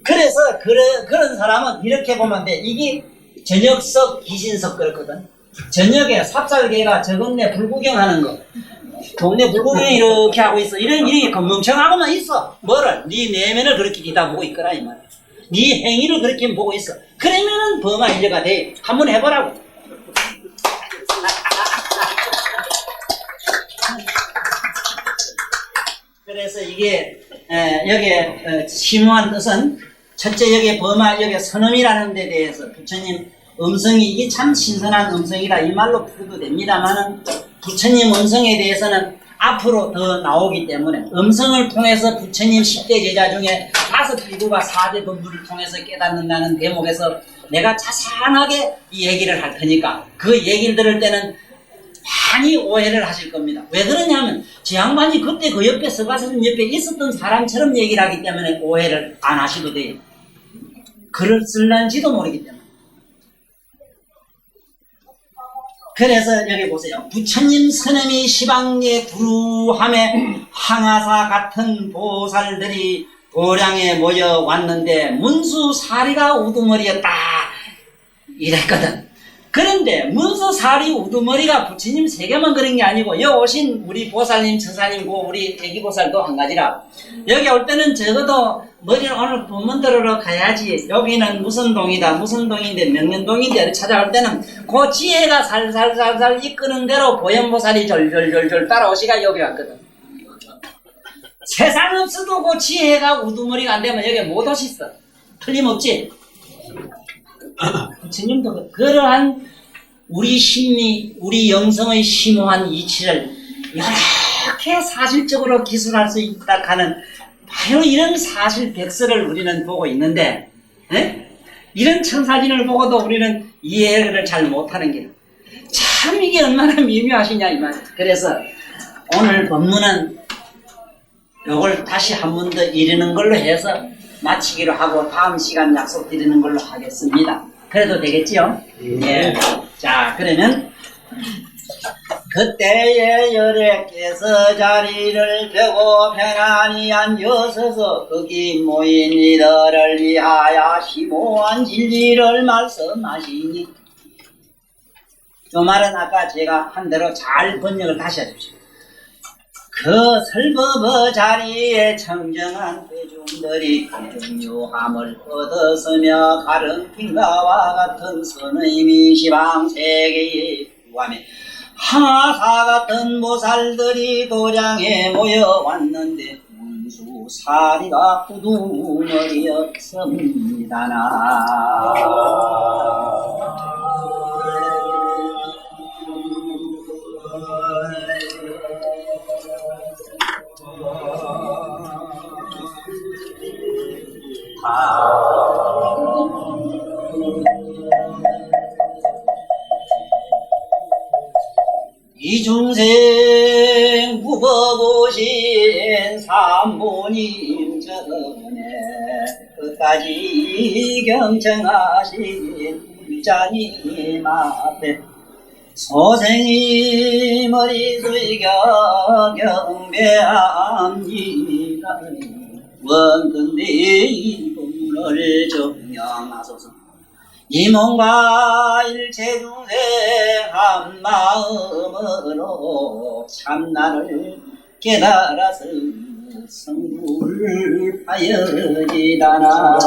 그래서 그런 사람은 이렇게 보면 돼. 이게 저녁석 귀신석 그렇거든. 저녁에 삽살개가 저건네 불구경하는 거. 동네 불구경 이렇게 하고 있어. 이런 멍청하고만 있어. 뭐를? 네 내면을 그렇게 뒤다보고 있거라 이 말이야. 네 행위를 그렇게 보고 있어. 그러면은 범아일려가 돼. 한번 해보라고. 그래서 이게 여기에 심오한 뜻은 첫째 여기에 여기에 선음이라는 데 대해서 부처님 음성이 이게 참 신선한 음성이라 이 말로 풀어도 됩니다만은 부처님 음성에 대해서는 앞으로 더 나오기 때문에 음성을 통해서 부처님 10대 제자 중에 5비구가 4대 법문을 통해서 깨닫는다는 대목에서 내가 자세하게 이 얘기를 할 테니까 그 얘기를 들을 때는 많이 오해를 하실 겁니다. 왜 그러냐면 저 양반이 그때 그 옆에 서가선 옆에 있었던 사람처럼 얘기를 하기 때문에 오해를 안 하셔도 돼요. 글을 쓸란지도 모르기 때문에. 그래서 여기 보세요. 부처님 선음이 시방에 두루함에 항아사 같은 보살들이 도량에 모여 왔는데 문수사리가 우두머리였다 이랬거든. 그런데 문수사리 우두머리가 부처님 세 개만 그런 게 아니고 여기 오신 우리 보살님, 처사님고 우리 애기보살도 한 가지라. 여기 올 때는 적어도 머리를 오늘 법문 들으러 가야지. 여기는 무슨 동이다, 무슨 동인데 몇 년동인데 찾아올 때는 그 지혜가 살살살살 이끄는 대로 보현보살이 졸졸졸졸 따라오시가 여기 왔거든. 세상 없어도 그 지혜가 우두머리가 안 되면 여기 못 오셨어. 틀림없지? 부처님도 그러한 우리 심리, 우리 영성의 심오한 이치를 이렇게 사실적으로 기술할 수 있다 하는 바로 이런 사실 백서를 우리는 보고 있는데, 이런 청사진을 보고도 우리는 이해를 잘 못하는 게 참 이게 얼마나 미묘하시냐 이 말이에요. 그래서 오늘 법문은 이걸 다시 한 번 더 이르는 걸로 해서 마치기로 하고 다음 시간 약속드리는 걸로 하겠습니다. 그래도 되겠지요? 예. 자, 그러면 그때에 열애께서 자리를 펴고 편안히 앉으셔서 거기 모인 이들을 위하여 심오한 진리를 말씀하시니, 이 말은 아까 제가 한 대로 잘 번역을 다시 해주십시오. 그 설법의 자리에 청정한 대중들이 중요함을 얻었으며 다른 핑가와 같은 선의미 시방 세계에 구하며 항아사 같은 보살들이 도량에 모여왔는데 문수 사리가 우두머리였습니다나. 이중생 묵어보신 산모님 전에 끝까지 경청하신 불자님 앞에 소생이 머리 숙여 경배합니다. 원근대 이 공을 정명하소서. 이 몸과 일체 중생 한 마음으로 참나를 깨달아서 성불하여지다나.